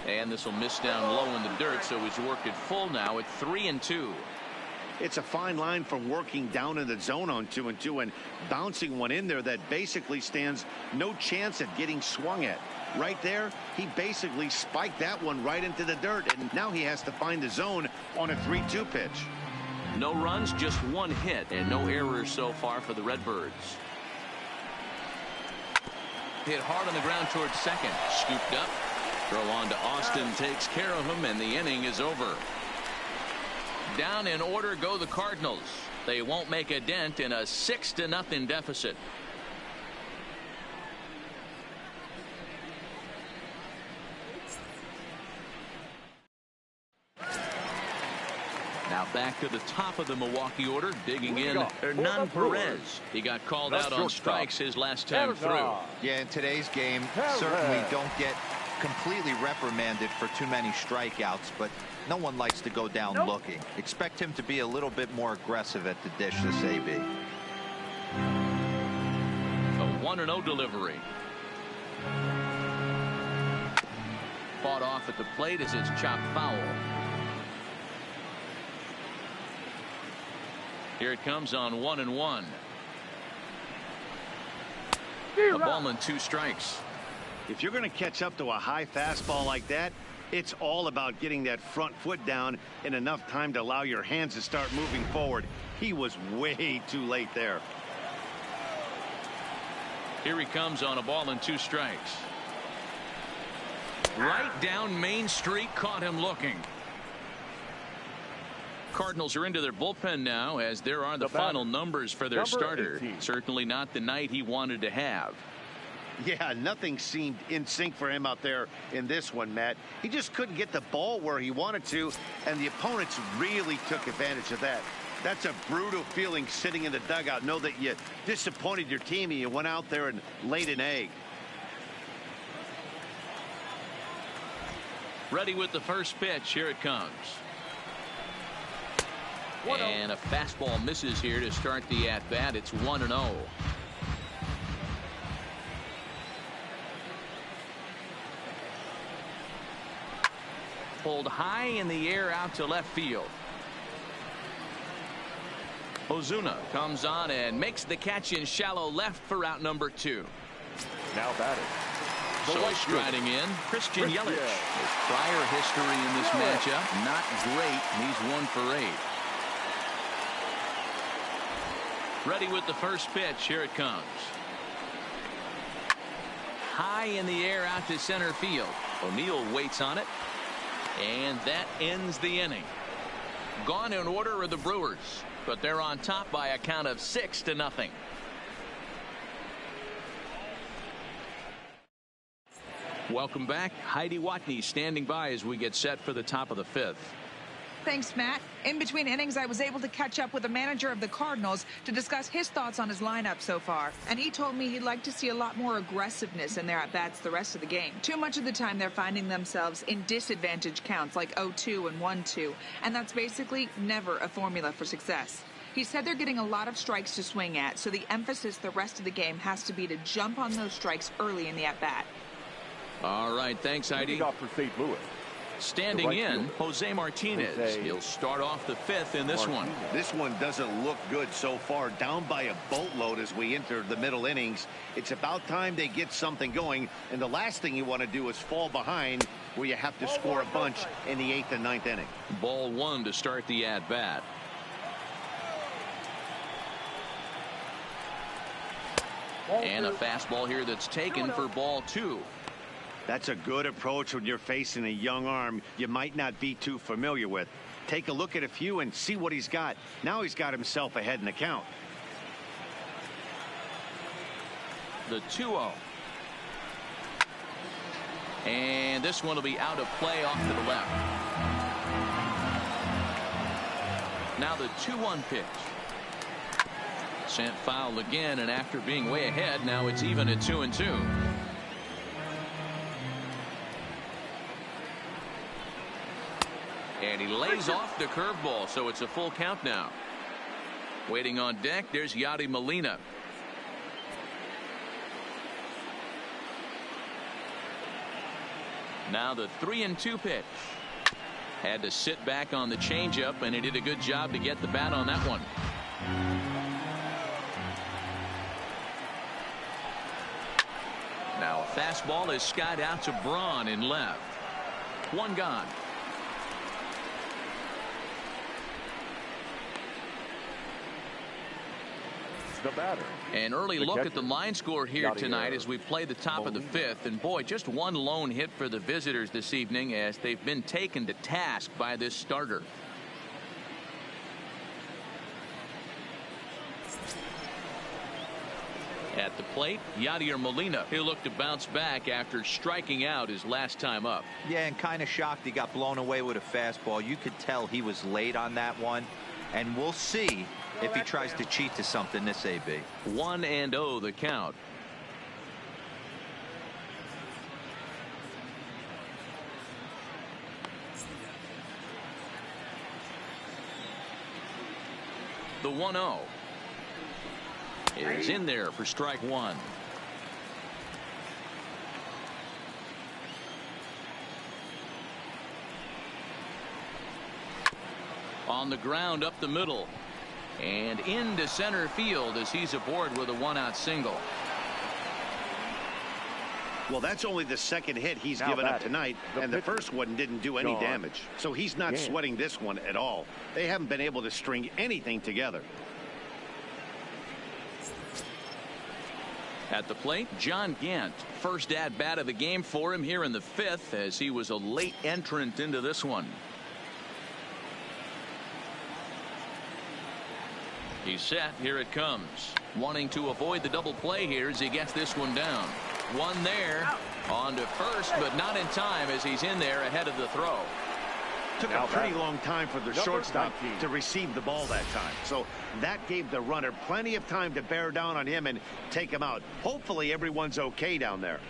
Speaker 1: And this will miss down low in the dirt, so he's worked it full now at 3-2.
Speaker 2: It's a fine line from working down in the zone on 2-2 and bouncing one in there that basically stands no chance at getting swung at. Right there, he basically spiked that one right into the dirt, and now he has to find the zone on a 3-2 pitch.
Speaker 1: No runs, just 1 hit, and no errors so far for the Redbirds. Hit hard on the ground towards second. Scooped up. Throw on to Austin, takes care of him, and the inning is over. Down in order go the Cardinals. They won't make a dent in a 6-0 deficit. Now back to the top of the Milwaukee order, digging in Hernan Perez. He got called out on strikes his last time through.
Speaker 3: Yeah, in today's game, certainly don't get completely reprimanded for too many strikeouts, but no one likes to go down looking. Expect him to be a little bit more aggressive at the dish this AB.
Speaker 1: A 1-0 delivery. Fought off at the plate as it's chopped foul. Here it comes on 1-1. A ball and 2 strikes.
Speaker 2: If you're going to catch up to a high fastball like that, it's all about getting that front foot down in enough time to allow your hands to start moving forward. He was way too late there.
Speaker 1: Here he comes on a ball and 2 strikes. Right down Main Street, caught him looking. Cardinals are into their bullpen now, as there are the final numbers for their starter.
Speaker 4: 18.
Speaker 1: Certainly not the night he wanted to have.
Speaker 2: Yeah, nothing seemed in sync for him out there in this one, Matt. He just couldn't get the ball where he wanted to, and the opponents really took advantage of that. That's a brutal feeling sitting in the dugout. Know that you disappointed your team and you went out there and laid an egg.
Speaker 1: Ready with the first pitch. Here it comes. And a fastball misses here to start the at-bat. It's 1-0. Pulled high in the air out to left field. Ozuna comes on and makes the catch in shallow left for out number 2.
Speaker 4: Now batting.
Speaker 1: So striding in, Christian Yelich. His prior history in this matchup, not great. He's 1 for 8. Ready with the first pitch. Here it comes. High in the air out to center field. O'Neill waits on it. And that ends the inning. Gone in order are the Brewers, but they're on top by a count of 6-0. Welcome back. Heidi Watney standing by as we get set for the top of the 5th.
Speaker 5: Thanks, Matt. In between innings, I was able to catch up with the manager of the Cardinals to discuss his thoughts on his lineup so far. And he told me he'd like to see a lot more aggressiveness in their at-bats the rest of the game. Too much of the time, they're finding themselves in disadvantage counts like 0-2 and 1-2. And that's basically never a formula for success. He said they're getting a lot of strikes to swing at, so the emphasis the rest of the game has to be to jump on those strikes early in the at-bat.
Speaker 1: All right, thanks, Heidi.
Speaker 4: Leading off for St. Louis.
Speaker 1: Standing in, Jose Martinez. He'll start off the fifth in this one.
Speaker 2: This one doesn't look good so far. Down by a boatload as we enter the middle innings. It's about time they get something going. And the last thing you want to do is fall behind where you have to score a bunch in the 8th and 9th inning.
Speaker 1: Ball one to start the at-bat. And a fastball here that's taken for ball two.
Speaker 2: That's a good approach when you're facing a young arm you might not be too familiar with. Take a look at a few and see what he's got. Now he's got himself ahead in the count.
Speaker 1: The 2-0. And this one will be out of play off to the left. Now the 2-1 pitch. Sent foul again, and after being way ahead, now it's even at 2-2. And he lays off the curveball, so it's a full count now. Waiting on deck, there's Yadi Molina. Now the 3-2 pitch. Had to sit back on the changeup, and he did a good job to get the bat on that one. Now a fastball is skied out to Braun in left. One gone.
Speaker 4: The batter.
Speaker 1: An early look at the line score here tonight as we play the top of the fifth. And boy, just one lone hit for the visitors this evening as they've been taken to task by this starter. At the plate, Yadier Molina. He'll look to bounce back after striking out his last time up.
Speaker 3: Yeah, and kind of shocked he got blown away with a fastball. You could tell he was late on that one. And we'll see if he tries to cheat to something this AB.
Speaker 1: 1-0 the count. The 1-0 is in there for strike one. On the ground up the middle and into center field as he's aboard with a one-out single.
Speaker 2: Well, that's only the second hit he's given up tonight, and the first one didn't do any damage. So he's not sweating this one at all. They haven't been able to string anything together.
Speaker 1: At the plate, John Gant. First at-bat of the game for him here in the fifth as he was a late entrant into this one. He's set. Here it comes. Wanting to avoid the double play here as he gets this one down. One there. On to first, but not in time as he's in there ahead of the throw.
Speaker 2: Took a pretty long time for the shortstop to receive the ball that time. So that gave the runner plenty of time to bear down on him and take him out. Hopefully everyone's okay down there.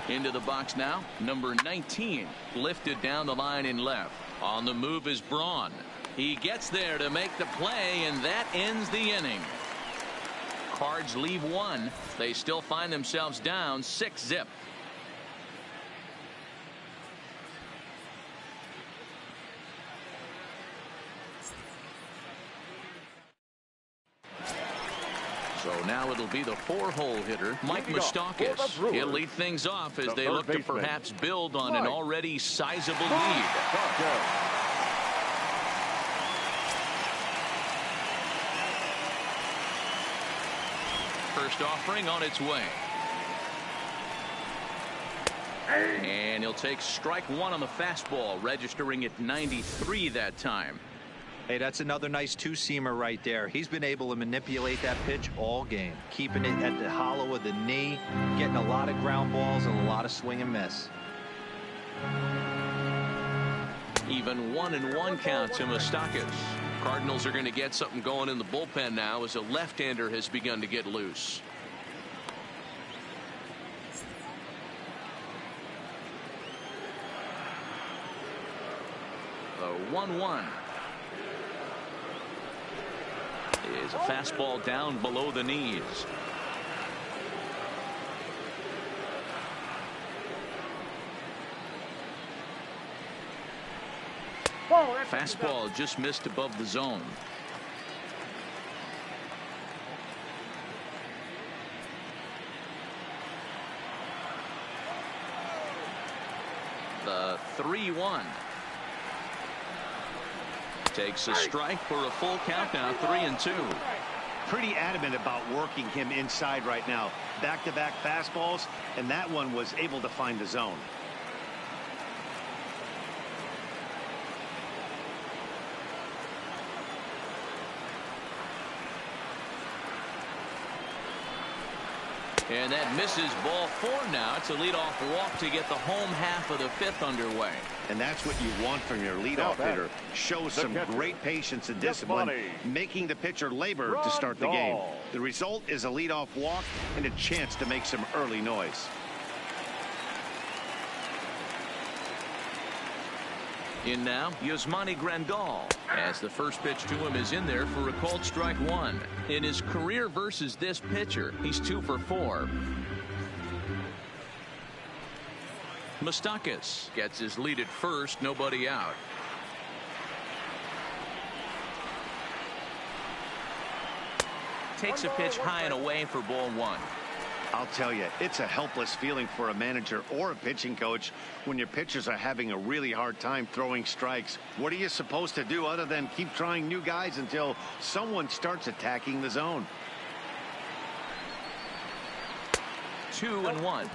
Speaker 1: Into the box now, number 19, lifted down the line in left. On the move is Braun. He gets there to make the play, and that ends the inning. Cards leave one. They still find themselves down 6-0. So now it'll be the 4-hole hitter, Mike Moustakas. He'll lead things off as they look to perhaps build on an already sizable lead. First offering on its way. And he'll take strike one on the fastball, registering at 93 that time.
Speaker 3: Hey, that's another nice two-seamer right there. He's been able to manipulate that pitch all game, keeping it at the hollow of the knee, getting a lot of ground balls and a lot of swing and miss.
Speaker 1: Even 1-1 count to Moustakas. Cardinals are going to get something going in the bullpen now as a left-hander has begun to get loose. The 1-1 is a fastball down below the knees. Fastball just missed above the zone. The 3-1 takes a strike for a full count now. 3-2.
Speaker 2: Pretty adamant about working him inside right now. Back-to-back fastballs, and that one was able to find the zone.
Speaker 1: And that misses. Ball 4 now. It's a leadoff walk to get the home half of the 5th underway.
Speaker 2: And that's what you want from your leadoff hitter. Show some great patience and discipline, making the pitcher labor to start the game. The result is a leadoff walk and a chance to make some early noise.
Speaker 1: In now, Yasmani Grandal, as the first pitch to him is in there for a called strike 1. In his career versus this pitcher, he's 2 for 4. Moustakas gets his lead at first, nobody out. Takes a pitch high and away for ball 1.
Speaker 2: I'll tell you, it's a helpless feeling for a manager or a pitching coach when your pitchers are having a really hard time throwing strikes. What are you supposed to do other than keep trying new guys until someone starts attacking the zone?
Speaker 1: 2-1.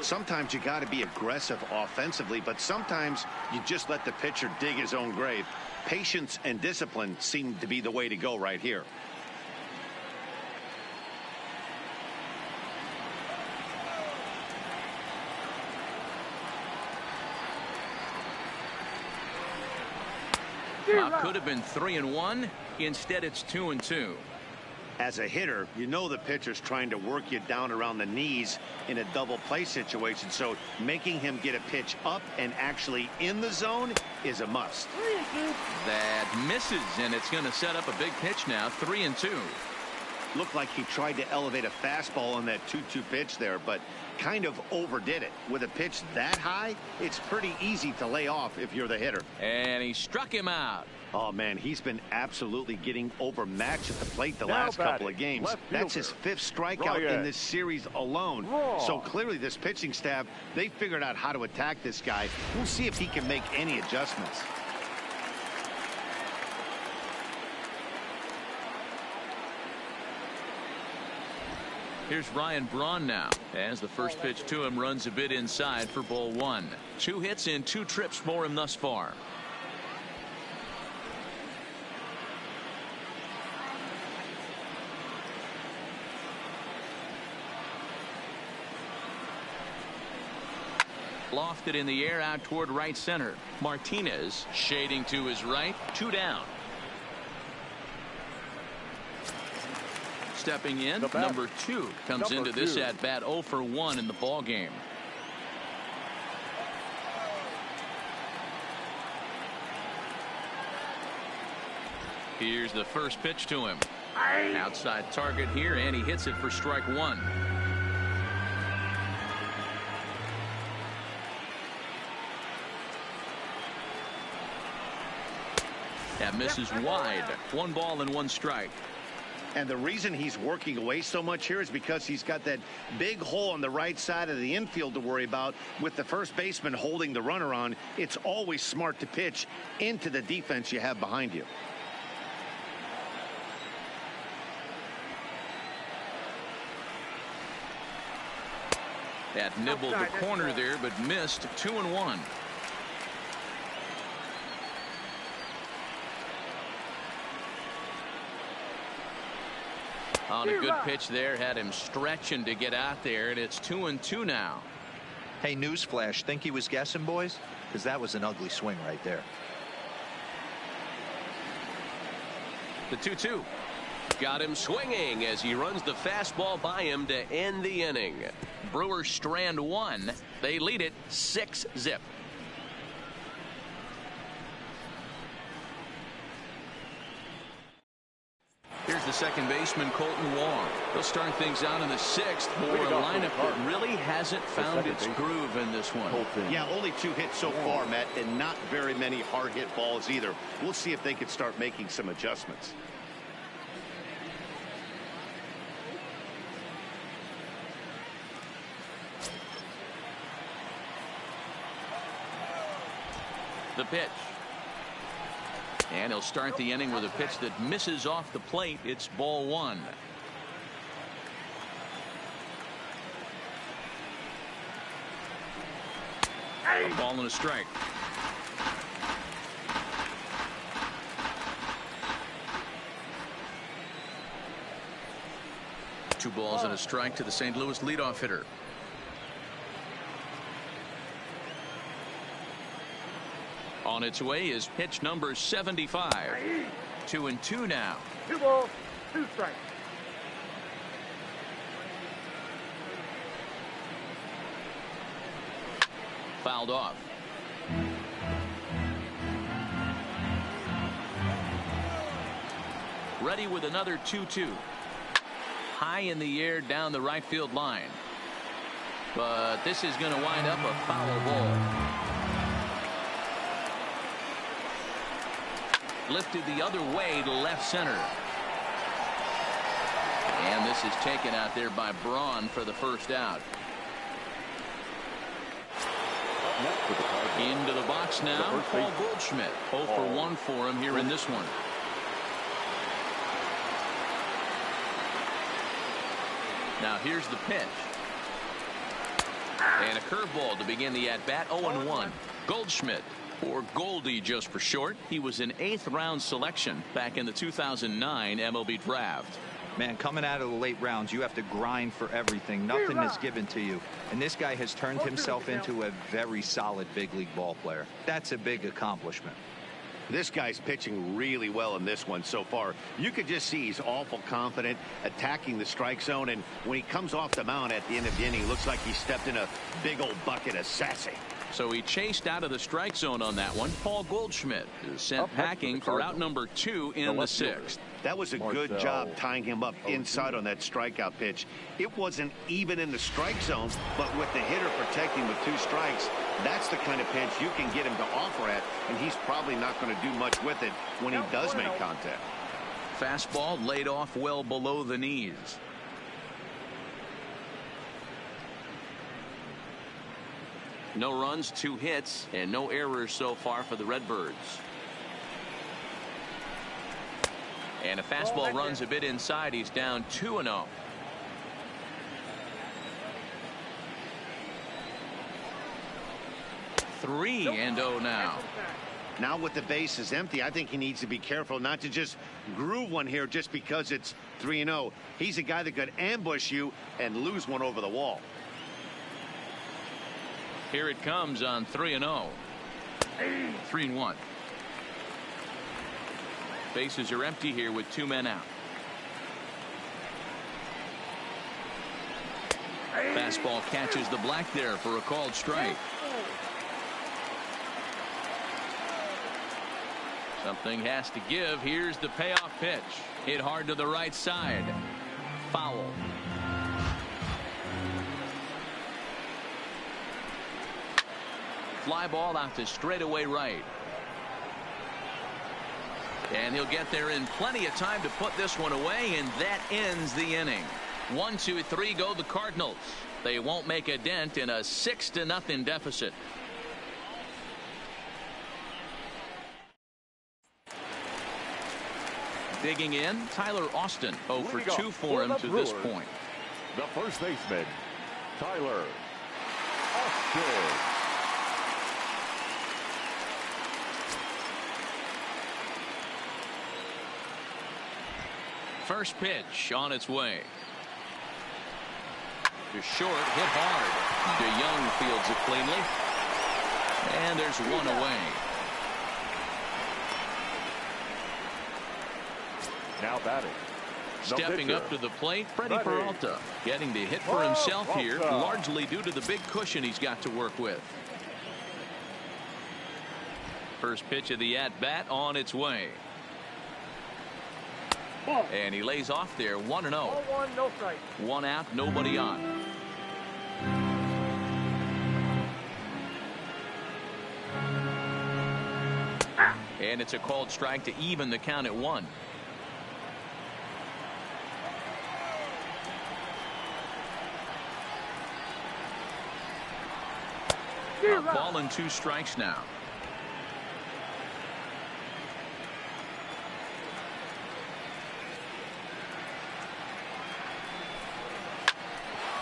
Speaker 2: Sometimes you got to be aggressive offensively, but sometimes you just let the pitcher dig his own grave. Patience and discipline seem to be the way to go right here.
Speaker 1: Could have been 3-1. Instead, it's 2-2.
Speaker 2: As a hitter, you know the pitcher's trying to work you down around the knees in a double play situation, so making him get a pitch up and actually in the zone is a must.
Speaker 1: That misses, and it's going to set up a big pitch now. 3-2.
Speaker 2: Looked like he tried to elevate a fastball on that 2-2 pitch there, but kind of overdid it. With a pitch that high, it's pretty easy to lay off if you're the hitter.
Speaker 1: And he struck him out.
Speaker 2: Oh, man, he's been absolutely getting overmatched at the plate the last couple of games. That's his 5th strikeout in this series alone. So clearly this pitching staff, they figured out how to attack this guy. We'll see if he can make any adjustments.
Speaker 1: Here's Ryan Braun now, as the first pitch to him runs a bit inside for ball 1. 2 hits in 2 trips for him thus far. Lofted in the air out toward right center. Martinez shading to his right. 2 down. Stepping in, number 2 comes into this at bat 0 for 1 in the ball game. Here's the first pitch to him. Outside target here, and he hits it for strike 1. That misses wide. 1 ball and 1 strike.
Speaker 2: And the reason he's working away so much here is because he's got that big hole on the right side of the infield to worry about. With the first baseman holding the runner on, it's always smart to pitch into the defense you have behind you.
Speaker 1: That nibbled the corner there, but missed. 2-1. On a good pitch there, had him stretching to get out there, and it's 2-2 now.
Speaker 3: Hey, newsflash, think he was guessing, boys? Because that was an ugly swing right there.
Speaker 6: The 2-2. Got him swinging as he runs the fastball by him to end the inning.
Speaker 1: Brewers strand one. They lead it 6-0. Here's the second baseman, Colton Wong. He'll start things out in the 6th for a lineup that really hasn't found its groove in this one.
Speaker 2: Yeah, only 2 hits so far, Matt, and not very many hard hit balls either. We'll see if they can start making some adjustments.
Speaker 1: The pitch. And he'll start the inning with a pitch that misses off the plate. It's ball 1. A ball and a strike. Two balls and a strike to the St. Louis leadoff hitter. On its way is pitch number 75. 2-2 now.
Speaker 4: 2 balls, 2 strikes.
Speaker 1: Fouled off. Ready with another 2-2. High in the air down the right field line. But this is going to wind up a foul ball. Lifted the other way to left center. And this is taken out there by Braun for the first out. Into the box now, Paul Goldschmidt. 0 for 1 for him here in this one. Now here's the pitch. And a curveball to begin the at-bat. 0-1. Goldschmidt, or Goldie just for short. He was an 8th round selection back in the 2009 MLB draft.
Speaker 3: Man, coming out of the late rounds, you have to grind for everything. Nothing is given to you. And this guy has turned himself into a very solid big league ball player. That's a big accomplishment.
Speaker 2: This guy's pitching really well in this one so far. You could just see he's awful confident attacking the strike zone, and when he comes off the mound at the end of the inning, it looks like he stepped in a big old bucket of sassy.
Speaker 1: So he chased out of the strike zone on that one. Paul Goldschmidt is sent packing for out number 2 in the 6th.
Speaker 2: That was a good job tying him up inside on that strikeout pitch. It wasn't even in the strike zone, but with the hitter protecting with 2 strikes, that's the kind of pitch you can get him to offer at, and he's probably not going to do much with it when he does make contact.
Speaker 1: Fastball laid off well below the knees. No runs, 2 hits, and no errors so far for the Redbirds. And a fastball runs a bit inside. He's down 2-0. Three and 0 now.
Speaker 2: Now with the bases empty, I think he needs to be careful not to just groove one here just because it's 3-0. He's a guy that could ambush you and lose one over the wall.
Speaker 1: Here it comes on 3-0. 3-1. Bases are empty here with 2 men out. Fastball catches the black there for a called strike. Something has to give. Here's the payoff pitch. Hit hard to the right side. Foul. Fly ball out to straightaway right. And he'll get there in plenty of time to put this one away, and that ends the inning. 1, 2, 3 go the Cardinals. They won't make a dent in a 6-0 deficit. Digging in, Tyler Austin. 0 for 2 for him to this point.
Speaker 4: The first baseman, Tyler Austin.
Speaker 1: First pitch on its way. To short, hit hard. DeYoung fields it cleanly. And there's one away.
Speaker 4: Now batting.
Speaker 1: Stepping up to the plate, Freddie Peralta. Getting the hit for himself here, largely due to the big cushion he's got to work with. First pitch of the at-bat on its way. And he lays off there, 1-0.
Speaker 7: 1-1, no strike.
Speaker 1: One out, nobody on. And it's a called strike to even the count at 1. A ball and 2 strikes now.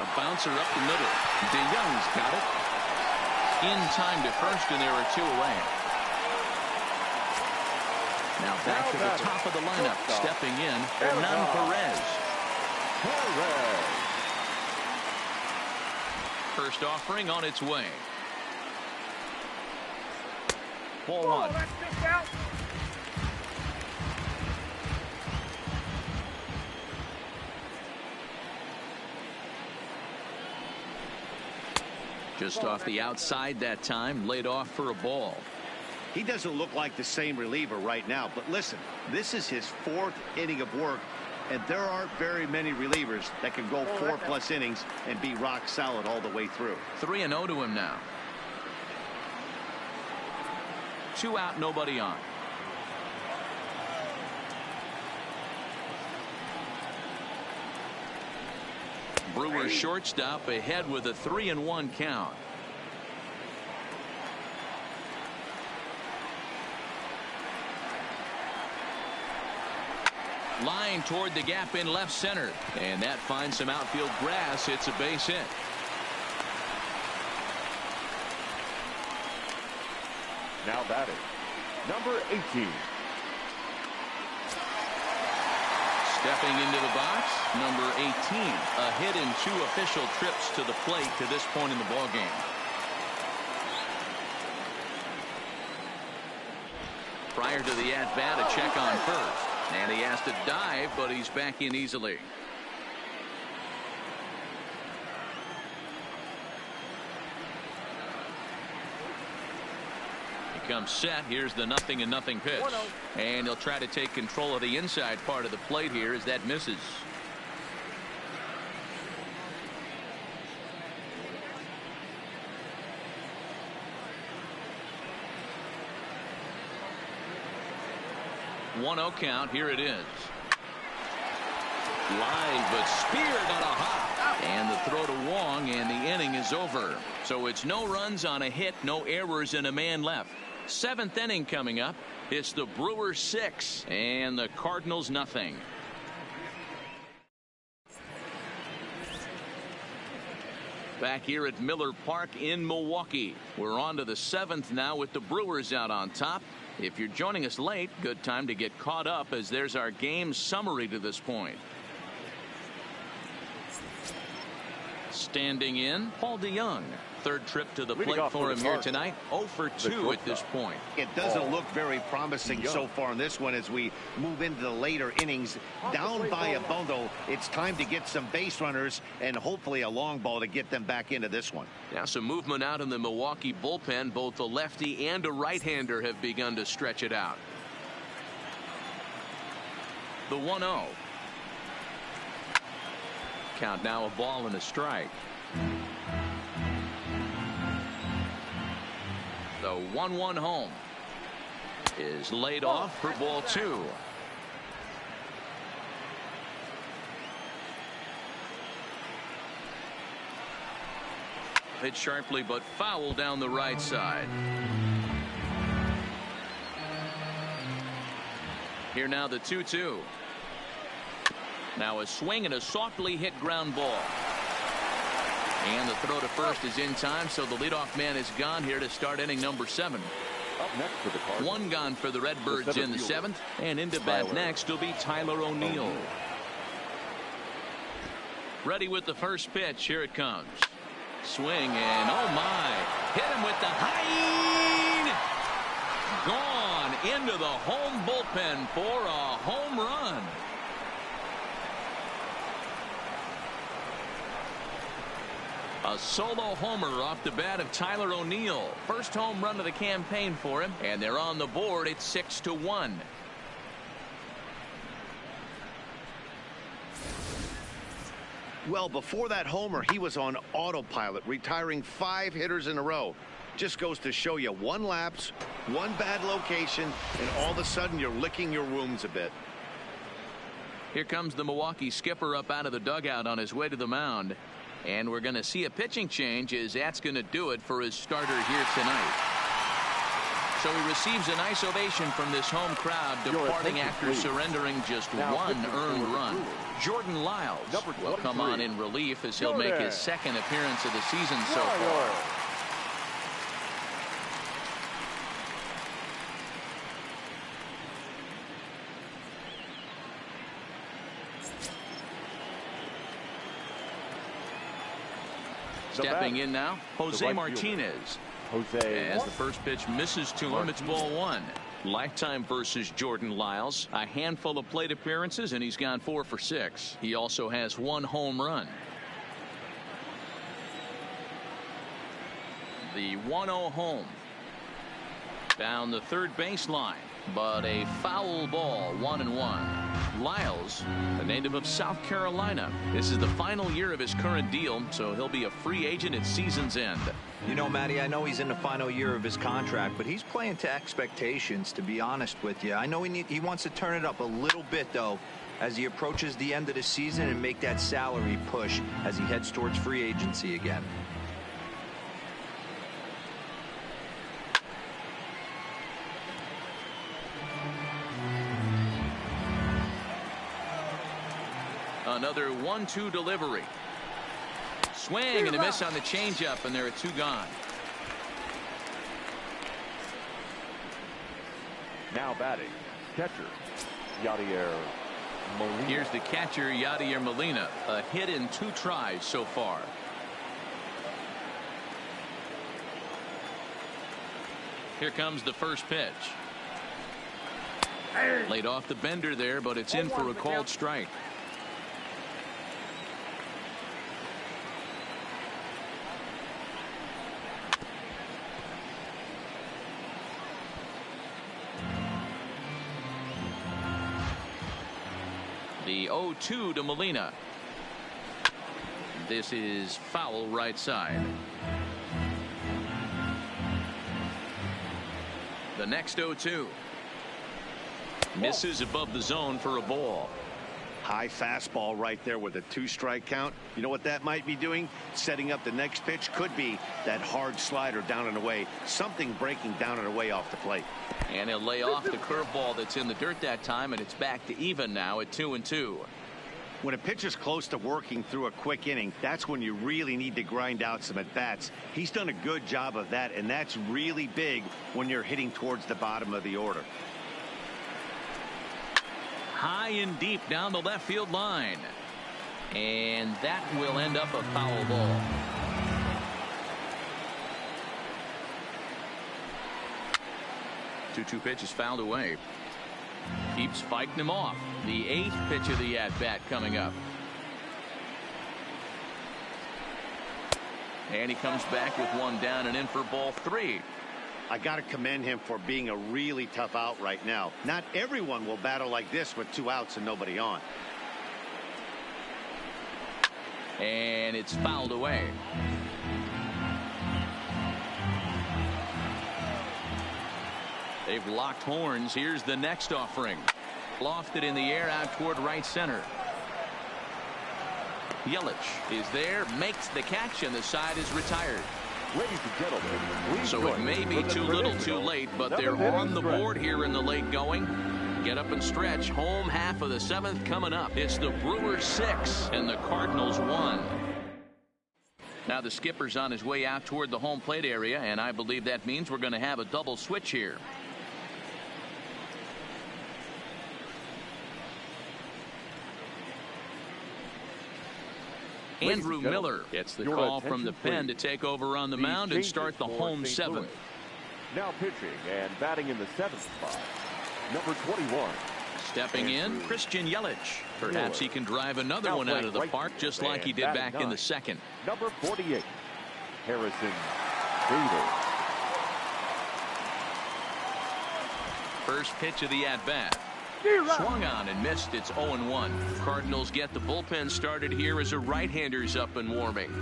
Speaker 1: A bouncer up the middle. DeYoung's got it. In time to first, and there are 2 away. Now back to the top of the lineup. Stepping in, Hernan Perez. First offering on its way. Ball 1. Just off the outside that time, laid off for a ball.
Speaker 2: He doesn't look like the same reliever right now, but listen, this is his 4th inning of work, and there aren't very many relievers that can go 4+ innings and be rock solid all the way through.
Speaker 1: 3-0 to him now. 2 out, nobody on. Brewers shortstop ahead with a 3-1 count. Line toward the gap in left center, and that finds some outfield grass. It's a base hit.
Speaker 4: Now batting, number 18.
Speaker 1: Stepping into the box, number 18. A hit in 2 official trips to the plate to this point in the ballgame. Prior to the at-bat, a check on first. And he has to dive, but he's back in easily. Comes set. Here's the 0-0 pitch. And he'll try to take control of the inside part of the plate here as that misses. One 0 count. Here it is. Line, but speared on a hop. And the throw to Wong, and the inning is over. So it's no runs on a hit, no errors, and a man left. 7th inning coming up. It's the Brewers 6 and the Cardinals nothing. Back here at Miller Park in Milwaukee. We're on to the 7th now with the Brewers out on top. If you're joining us late, good time to get caught up as there's our game summary to this point. Standing in, Paul DeYoung. 3rd trip to the plate for him here tonight. 0 for 2 at this point.
Speaker 2: It doesn't look very promising so far in this one as we move into the later innings. Down by a bundle, it's time to get some base runners and hopefully a long ball to get them back into this one.
Speaker 1: Now some movement out in the Milwaukee bullpen. Both a lefty and a right-hander have begun to stretch it out. The 1-0. Count now, a ball and a strike. The 1-1 home is laid off for ball 2. Hit sharply but foul down the right side. Here now the 2-2. Now a swing and a softly hit ground ball. And the throw to first is in time, so the leadoff man is gone here to start inning number 7.
Speaker 4: Up next for the Cardinals.
Speaker 1: 1 gone for the Redbirds in the 7th, and into bat next will be Tyler O'Neill. Ready with the first pitch. Here it comes. Swing and oh my. Hit him with the high. Gone into the home bullpen for a home run. A solo homer off the bat of Tyler O'Neill. First home run of the campaign for him, and they're on the board. It's 6-1.
Speaker 2: Well, before that homer, he was on autopilot, retiring 5 hitters in a row. Just goes to show you, one lapse, one bad location, and all of a sudden you're licking your wounds a bit.
Speaker 1: Here comes the Milwaukee skipper up out of the dugout on his way to the mound. And we're going to see a pitching change, as that's going to do it for his starter here tonight. So he receives a nice ovation from this home crowd, departing after surrendering just one earned run. Jordan Lyles will come on in relief as he'll make his second appearance of the season so far. Stepping in now, Jose Martinez. As the first pitch misses to him, it's ball 1. Lifetime versus Jordan Lyles. A handful of plate appearances, and he's gone 4 for 6. He also has 1 home run. The 1-0 home. Down the third baseline, but a foul ball, 1-1. Lyles, a native of South Carolina. This is the final year of his current deal, so he'll be a free agent at season's end.
Speaker 3: You know, Matty, I know he's in the final year of his contract, but he's playing to expectations, to be honest with you. I know he wants to turn it up a little bit, though, as he approaches the end of the season and make that salary push as he heads towards free agency again.
Speaker 1: Another 1-2 delivery. Swing and a miss on the changeup, and there are 2 gone.
Speaker 4: Now batting, catcher, Yadier Molina.
Speaker 1: Here's the catcher, Yadier Molina. A hit in 2 tries so far. Here comes the first pitch. Laid off the bender there, but it's in for a called strike. The 0-2 to Molina. This is foul right side. The next 0-2. Misses above the zone for a ball.
Speaker 2: High fastball right there with a 2-strike count. You know what that might be doing? Setting up the next pitch. Could be that hard slider down and away. Something breaking down and away off the plate.
Speaker 1: And he'll lay off the curveball that's in the dirt that time, and it's back to even now at 2-2.
Speaker 2: When a pitcher's close to working through a quick inning, that's when you really need to grind out some at-bats. He's done a good job of that, and that's really big when you're hitting towards the bottom of the order.
Speaker 1: High and deep down the left field line. And that will end up a foul ball. Two pitch is fouled away. Keeps fighting him off. The 8th pitch of the at-bat coming up. And he comes back with 1 down and in for ball 3.
Speaker 2: I got to commend him for being a really tough out right now. Not everyone will battle like this with 2 outs and nobody on.
Speaker 1: And it's fouled away. They've locked horns. Here's the next offering. Lofted in the air out toward right center. Yelich is there, makes the catch, and the side is retired.
Speaker 4: Ladies and gentlemen,
Speaker 1: so it may be too little too late, but they're on the board here in the late going. Get up and stretch. Home half of the 7th coming up. It's the Brewers 6 and the Cardinals 1. Now the skipper's on his way out toward the home plate area, and I believe that means we're going to have a double switch here. Andrew Miller gets the call from the pen to take over on the mound and start the home seventh.
Speaker 4: Now pitching and batting in the seventh spot, number 21.
Speaker 1: Stepping in, Christian Yelich. Perhaps he can drive another one out of the park just like he did back in the second.
Speaker 4: Number 48, Harrison Bader.
Speaker 1: First pitch of the at-bat. Swung on and missed. It's 0-1. Cardinals get the bullpen started here as a right-hander's up and warming.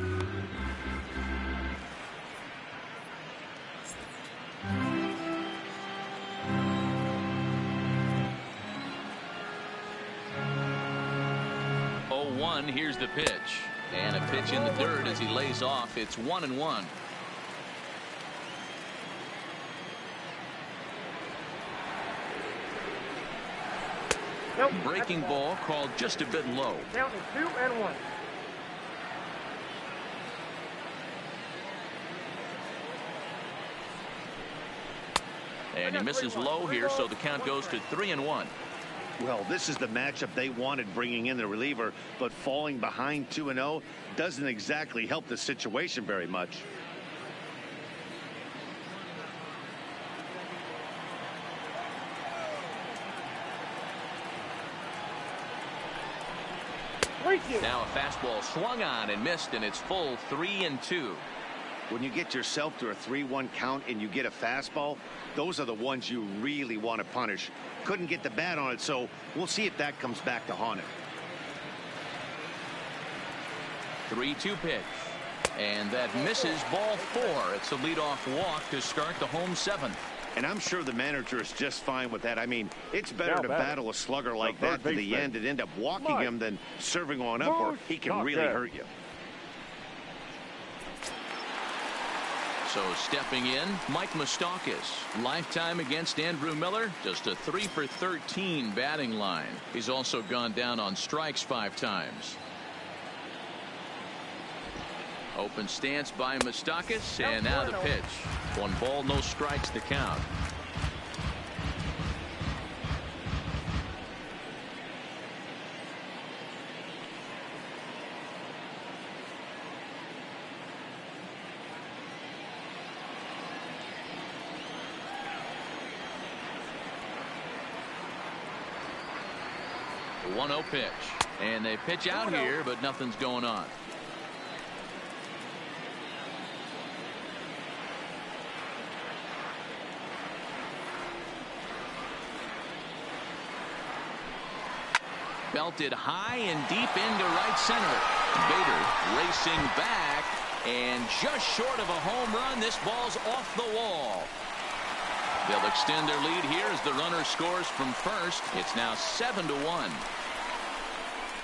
Speaker 1: Here's the pitch, and a pitch in the dirt as he lays off. It's 1-1. Breaking ball called just a bit low.
Speaker 7: Down to 2-1.
Speaker 1: And he misses low here, so the count goes to 3-1.
Speaker 2: Well, this is the matchup they wanted, bringing in the reliever, but falling behind 2-0 doesn't exactly help the situation very much.
Speaker 1: Now a fastball swung on and missed, and it's full 3-2.
Speaker 2: When you get yourself to a 3-1 count and you get a fastball, those are the ones you really want to punish. Couldn't get the bat on it, so we'll see if that comes back to haunt him.
Speaker 1: 3-2 pitch. And that misses, ball 4. It's a leadoff walk to start the home seventh.
Speaker 2: And I'm sure the manager is just fine with that. I mean, it's better to battle a slugger like that to the end and end up walking him than serving on up, or he can really hurt you.
Speaker 1: So stepping in, Mike Moustakas. Lifetime against Andrew Miller, just a 3 for 13 batting line. He's also gone down on strikes 5 times. Open stance by Moustakas, and now the pitch. 1 ball, no strikes to count. The 1-0 pitch, and they pitch out here, but nothing's going on. Belted high and deep into right center. Bader racing back, and just short of a home run. This ball's off the wall. They'll extend their lead here as the runner scores from first. It's now 7-1.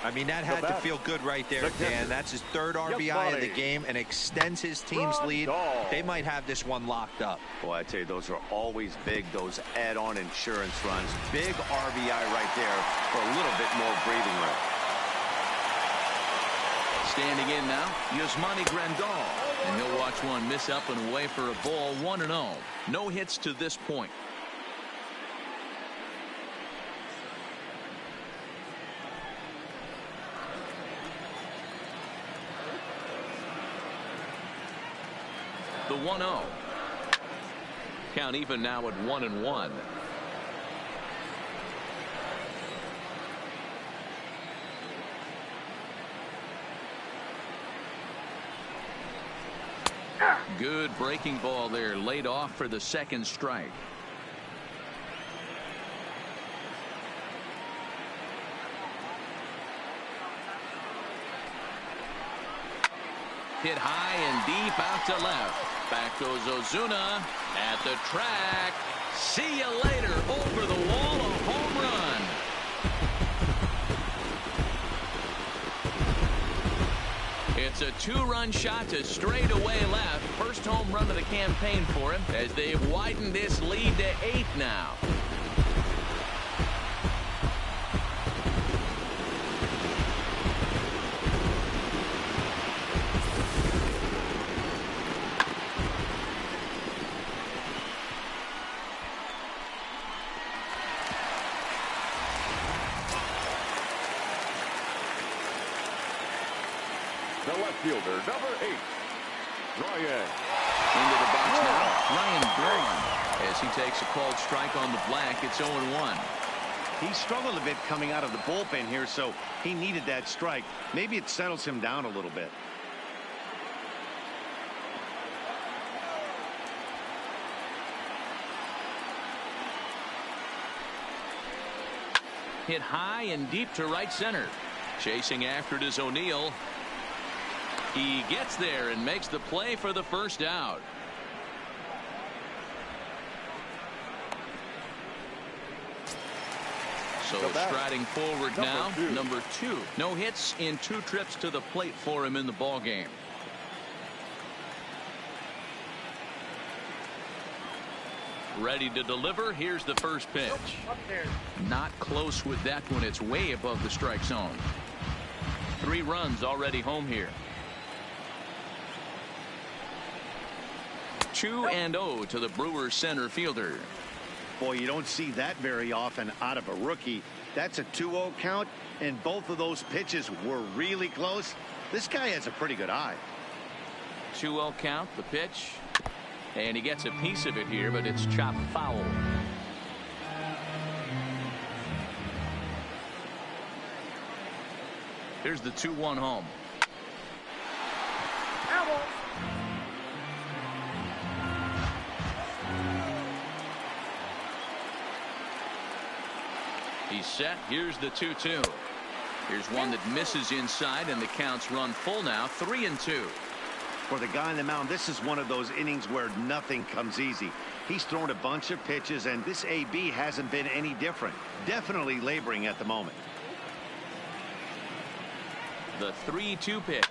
Speaker 3: I mean, that had to feel good right there, Dan. That's his 3rd RBI of the game and extends his team's lead. They might have this one locked up.
Speaker 2: Boy, I tell you, those are always big, those add-on insurance runs. Big RBI right there for a little bit more breathing room.
Speaker 1: Standing in now, Yasmani Grandal. And he'll watch one miss up and away for a ball. 1-0. No hits to this point. The 1-0. Count even now at 1-1. Good breaking ball there, laid off for the 2nd strike. Hit high and deep out to left. Back goes Ozuna at the track. See you later. Over the wall, a home run. It's a 2-run shot to straightaway left. First home run of the campaign for him as they've widened this lead to 8 now.
Speaker 4: the left fielder, number 8, Ryan.
Speaker 1: Into the box now, Ryan Braun, as he takes a called strike on the black. It's 0-1.
Speaker 2: He struggled a bit coming out of the bullpen here, so he needed that strike. Maybe it settles him down a little bit.
Speaker 1: Hit high and deep to right center. Chasing after it is O'Neill. He gets there and makes the play for the first out. So striding forward now, number 2. No hits in 2 trips to the plate for him in the ball game. Ready to deliver. Here's the first pitch. Not close with that one. It's way above the strike zone. 3 runs already home here. 2-0 to the Brewers center fielder.
Speaker 2: Boy, you don't see that very often out of a rookie. That's a 2-0 count, and both of those pitches were really close. This guy has a pretty good eye.
Speaker 1: 2-0 count, the pitch. And he gets a piece of it here, but it's chopped foul. Here's the 2-1 home. He's set. Here's the 2-2. Here's one that misses inside, and the count's run full now. 3-2.
Speaker 2: For the guy on the mound, this is one of those innings where nothing comes easy. He's thrown a bunch of pitches, and this AB hasn't been any different. Definitely laboring at the moment.
Speaker 1: The 3-2 pitch.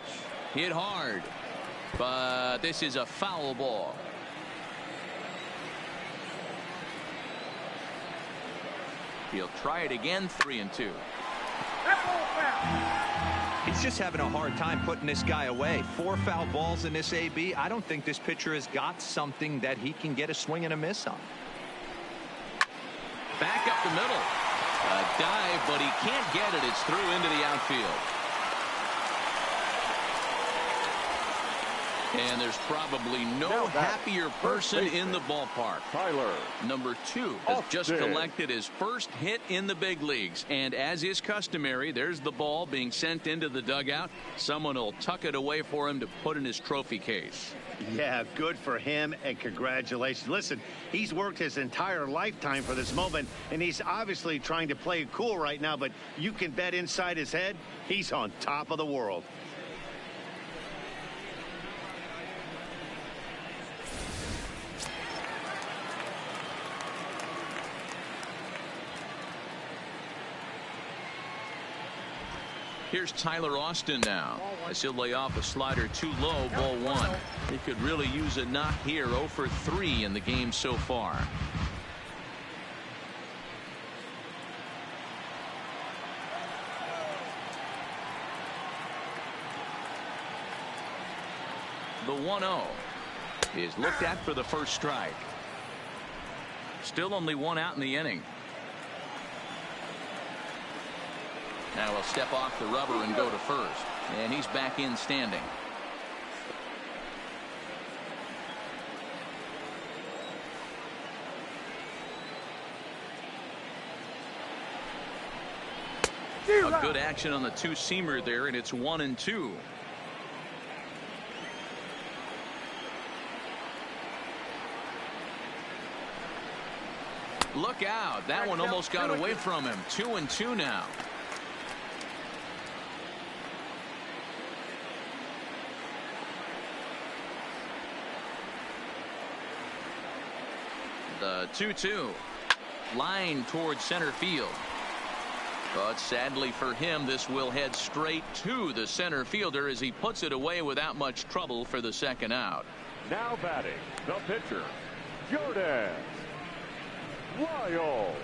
Speaker 1: Hit hard. But this is a foul ball. He'll try it again. 3-2.
Speaker 3: He's just having a hard time putting this guy away. 4 foul balls in this AB. I don't think this pitcher has got something that he can get a swing and a miss on.
Speaker 1: Back up the middle. A dive, but he can't get it. It's through into the outfield. And there's probably no happier person in the ballpark.
Speaker 4: Tyler.
Speaker 1: Number 2 has just collected his first hit in the big leagues. And as is customary, there's the ball being sent into the dugout. Someone will tuck it away for him to put in his trophy case.
Speaker 2: Yeah, good for him, and congratulations. Listen, he's worked his entire lifetime for this moment, and he's obviously trying to play it cool right now, but you can bet inside his head, he's on top of the world.
Speaker 1: Here's Tyler Austin now, as he'll lay off a slider too low, ball 1. He could really use a knock here. 0 for 3 in the game so far. The 1-0 is looked at for the first strike. Still only 1 out in the inning. Now he'll step off the rubber and go to first. And he's back in standing. A good action on the 2-seamer there, and it's 1-2. Look out. That one almost got away from him. 2-2 now. The 2-2 line towards center field. But sadly for him, this will head straight to the center fielder as he puts it away without much trouble for the second out.
Speaker 4: Now batting, the pitcher, Jordan Lyles.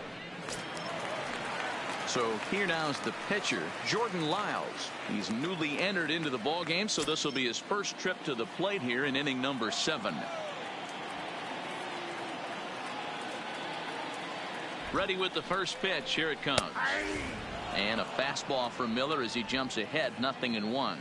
Speaker 1: So here now is the pitcher, Jordan Lyles. He's newly entered into the ball game, so this will be his first trip to the plate here in inning number 7. Ready with the first pitch. Here it comes. And a fastball from Miller as he jumps ahead. 0-1.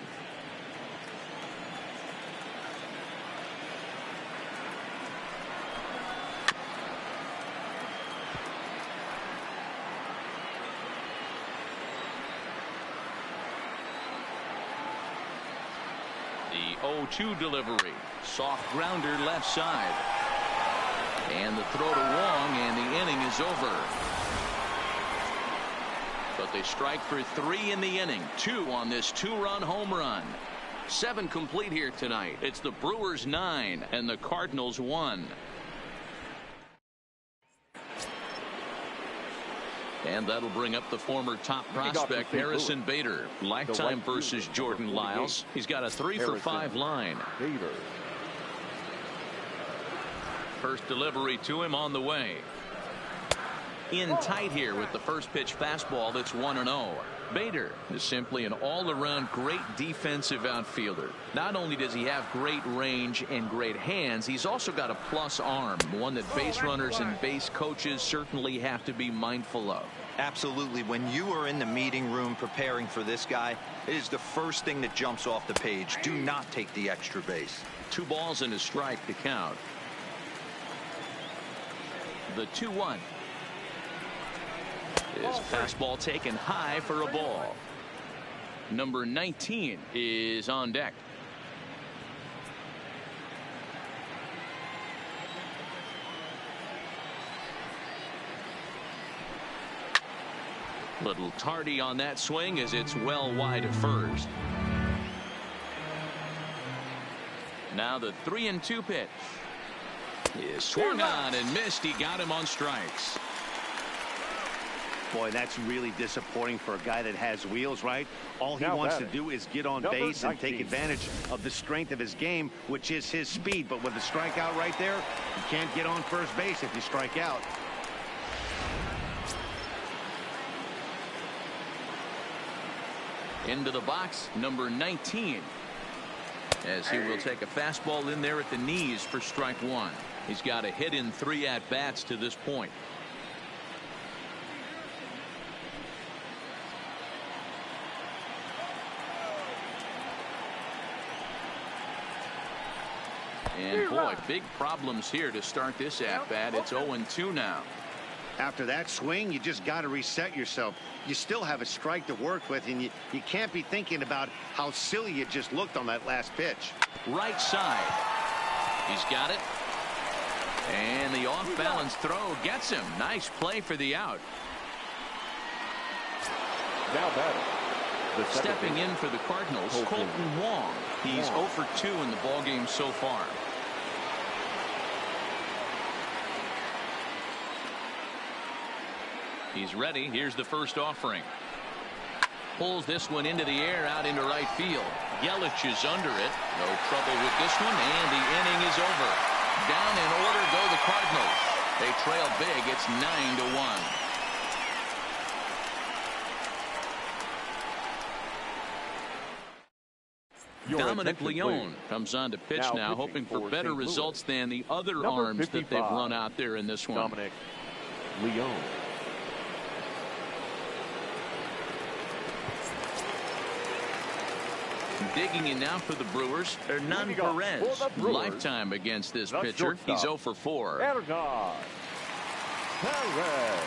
Speaker 1: The 0-2 delivery. Soft grounder left side. And the throw to Wong, and the inning is over. But they strike for 3 in the inning. 2 on this 2-run home run. 7 complete here tonight. It's the Brewers 9 and the Cardinals 1. And that'll bring up the former top prospect Harrison Bader. Lifetime versus Jordan Lyles. He's got a 3-for-5 line. First delivery to him on the way. In tight here with the first pitch fastball that's 1-0. Bader is simply an all-around great defensive outfielder. Not only does he have great range and great hands, he's also got a plus arm, one that base runners and base coaches certainly have to be mindful of.
Speaker 3: Absolutely. When you are in the meeting room preparing for this guy, it is the first thing that jumps off the page. Do not take the extra base.
Speaker 1: 2 balls and a strike to count. The 2-1. His fastball taken high for a ball. Number 19 is on deck. Little tardy on that swing as it's well wide of first. Now the 3-2 pitch is swung on and missed. He got him on strikes.
Speaker 2: Boy, that's really disappointing for a guy that has wheels, right? All he wants to do is get on base and take advantage of the strength of his game, which is his speed. But with the strikeout right there, you can't get on first base if you strike out.
Speaker 1: Into the box, number 19. As he will take a fastball in there at the knees for strike 1. He's got a hit in 3 at-bats to this point. And boy, big problems here to start this at-bat. It's 0-2 now.
Speaker 2: After that swing, you just got to reset yourself. You still have a strike to work with, and you can't be thinking about how silly you just looked on that last pitch.
Speaker 1: Right side. He's got it. And the off-balance throw gets him. Nice play for the out.
Speaker 4: Now batting.
Speaker 1: Stepping in for the Cardinals, Colton Wong. He's 0 for 2 in the ballgame so far. He's ready. Here's the first offering. Pulls this one into the air out into right field. Yelich is under it. No trouble with this one, and the inning is over. Down in order go the Cardinals. They trail big. It's 9-1. Dominic Leone comes on to pitch now hoping for better results than the other arms that they've run out there in this one.
Speaker 4: Dominic Leone.
Speaker 1: Digging in now for the Brewers, Hernan Perez. Lifetime against this pitcher. He's 0 for 4.
Speaker 4: Hernan Perez.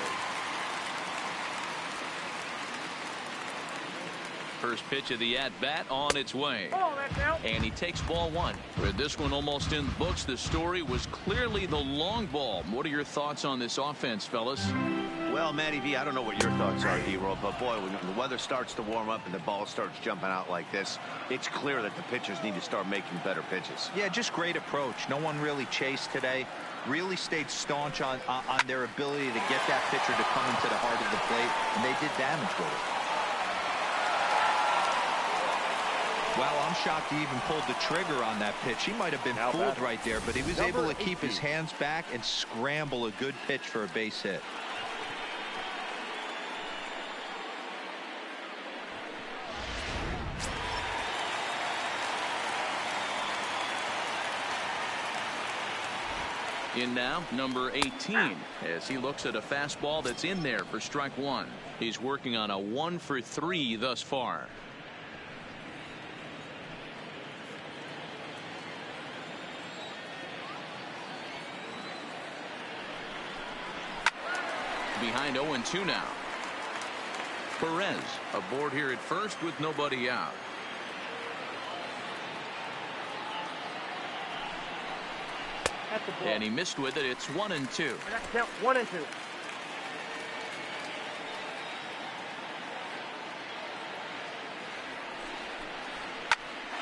Speaker 1: First pitch of the at-bat on its way. And he takes ball 1. With this one almost in the books, the story was clearly the long ball. What are your thoughts on this offense, fellas?
Speaker 2: Well, Matty V, I don't know what your thoughts are, D-Roll, but boy, when the weather starts to warm up and the ball starts jumping out like this, it's clear that the pitchers need to start making better pitches.
Speaker 3: Yeah, just great approach. No one really chased today. Really stayed staunch on their ability to get that pitcher to come into the heart of the plate, and they did damage with it. Wow, I'm shocked he even pulled the trigger on that pitch. He might have been fooled right there, but he was able to keep his hands back and scramble a good pitch for a base hit.
Speaker 1: In now, number 18, as he looks at a fastball that's in there for strike 1. He's working on a 1 for 3 thus far. Behind 0-2 now. Perez aboard here at first with nobody out. And he missed with it. It's 1-2.
Speaker 7: Count 1 and 2.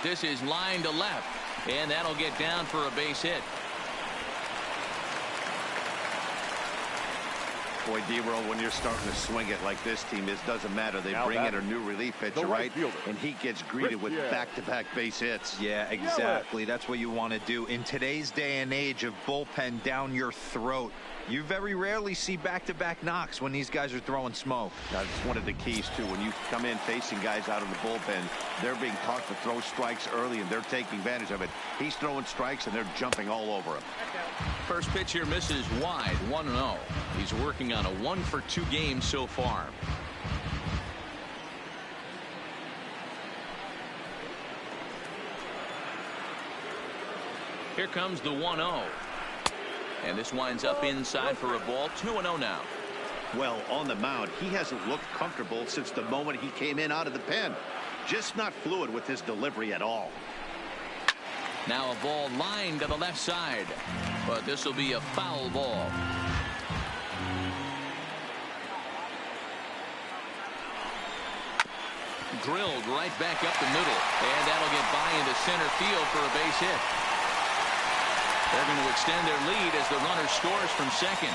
Speaker 1: This is line to left, and that'll get down for a base hit.
Speaker 2: Boy, D-Roll, when you're starting to swing it like this team is, doesn't matter. They
Speaker 4: Now
Speaker 2: bring in a new relief pitcher, right?
Speaker 4: fielder.
Speaker 2: And he gets greeted with back-to-back base hits.
Speaker 3: Yeah, exactly. That's what you want to do. In today's day and age of bullpen down your throat, you very rarely see back-to-back knocks when these guys are throwing smoke.
Speaker 2: That's one of the keys, too. When you come in facing guys out of the bullpen, they're being taught to throw strikes early, and they're taking advantage of it. He's throwing strikes, and they're jumping all over him.
Speaker 1: First pitch here misses wide, 1-0. He's working on a 1-for-2 game so far. Here comes the 1-0. And this winds up inside for a ball. 2-0 now.
Speaker 2: Well, on the mound, he hasn't looked comfortable since the moment he came in out of the pen. Just not fluid with his delivery at all.
Speaker 1: Now a ball lined to the left side, but this will be a foul ball. Drilled right back up the middle, and that'll get by into center field for a base hit. They're going to extend their lead as the runner scores from second.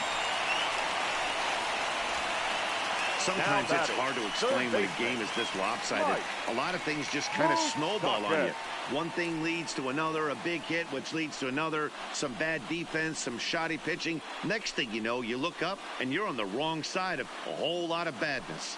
Speaker 2: Sometimes it's hard to explain when a game is this lopsided. A lot of things just kind of snowball on you. One thing leads to another, a big hit, which leads to another, some bad defense, some shoddy pitching. Next thing you know, you look up and you're on the wrong side of a whole lot of badness.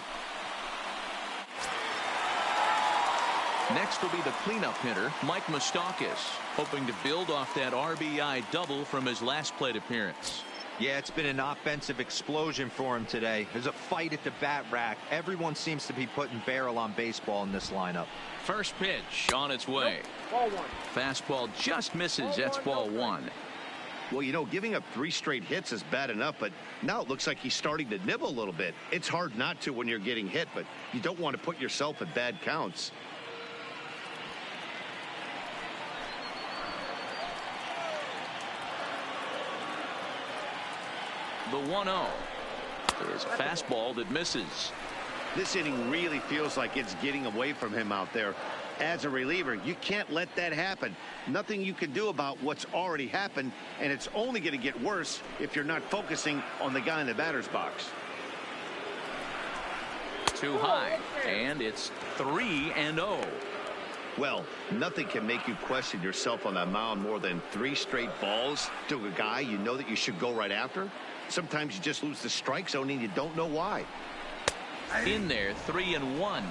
Speaker 1: Next will be the cleanup hitter, Mike Moustakas, hoping to build off that RBI double from his last plate appearance.
Speaker 3: Yeah, it's been an offensive explosion for him today. There's a fight at the bat rack. Everyone seems to be putting barrel on baseball in this lineup.
Speaker 1: First pitch on its way.
Speaker 7: Ball 1.
Speaker 1: Fastball just misses. That's ball 1.
Speaker 2: Well, you know, giving up 3 straight hits is bad enough, but now it looks like he's starting to nibble a little bit. It's hard not to when you're getting hit, but you don't want to put yourself at bad counts.
Speaker 1: The 1-0 is a fastball that misses.
Speaker 2: This inning really feels like it's getting away from him out there. As a reliever, you can't let that happen. Nothing you can do about what's already happened, and it's only going to get worse if you're not focusing on the guy in the batter's box.
Speaker 1: Too high, and it's 3-0.
Speaker 2: Well, nothing can make you question yourself on that mound more than 3 straight balls to a guy you know that you should go right after. Sometimes you just lose the strike zone and you don't know why.
Speaker 1: In there, 3-1.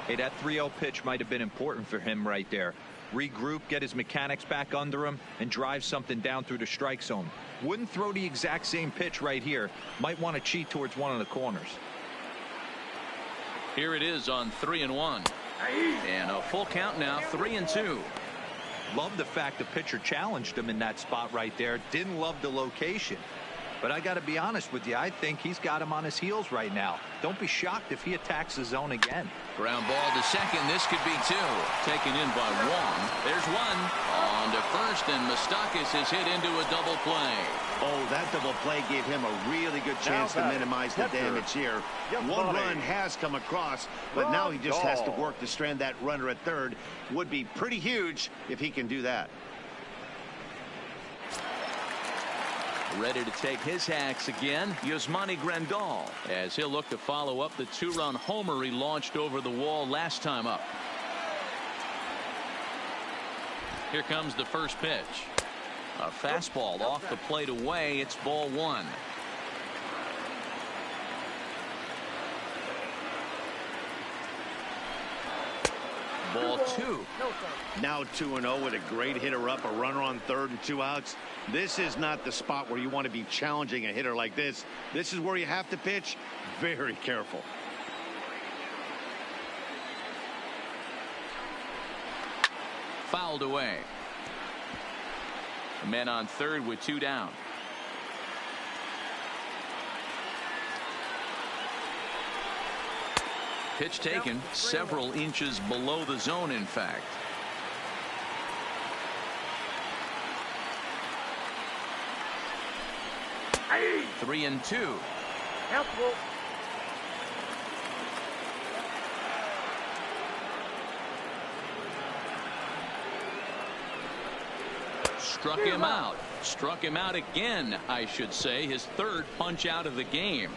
Speaker 3: Hey, that 3-0 pitch might have been important for him right there. Regroup, get his mechanics back under him, and drive something down through the strike zone. Wouldn't throw the exact same pitch right here. Might want to cheat towards one of the corners.
Speaker 1: Here it is on 3-1. And a full count now, 3-2.
Speaker 3: Love the fact the pitcher challenged him in that spot right there. Didn't love the location. But I got to be honest with you, I think he's got him on his heels right now. Don't be shocked if he attacks the zone again.
Speaker 1: Ground ball to second. This could be 2. Taken in by Wong. There's 1. On to first, and Moustakas is hit into a double play.
Speaker 2: Oh, that double play gave him a really good chance to minimize the damage here. One run has come across, but now he just has to work to strand that runner at third. Would be pretty huge if he can do that.
Speaker 1: Ready to take his hacks again, Yasmani Grandal, as he'll look to follow up the 2-run homer he launched over the wall last time up. Here comes the first pitch. A fastball off the plate away. It's ball 1. Ball 2.
Speaker 2: Now 2-0 with a great hitter up, a runner on third and 2 outs. This is not the spot where you want to be challenging a hitter like this. This is where you have to pitch very careful.
Speaker 1: Fouled away. A man on third with 2 down. Pitch taken several inches below the zone, in fact. 3-2.
Speaker 4: Helpful.
Speaker 1: Struck him out. Struck him out again, I should say. His third punch out of the game.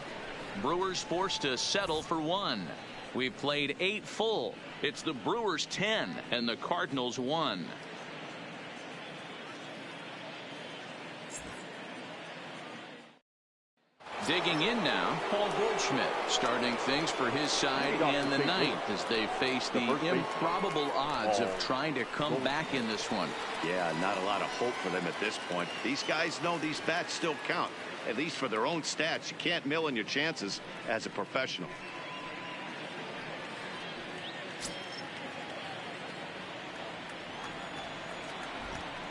Speaker 1: Brewers forced to settle for 1. We've played 8 full. It's the Brewers 10 and the Cardinals 1. Digging in now, Paul Goldschmidt starting things for his side in the 9th as they face the improbable odds of trying to come back in this one.
Speaker 2: Yeah, not a lot of hope for them at this point. These guys know these bats still count, at least for their own stats. You can't mill in your chances as a professional.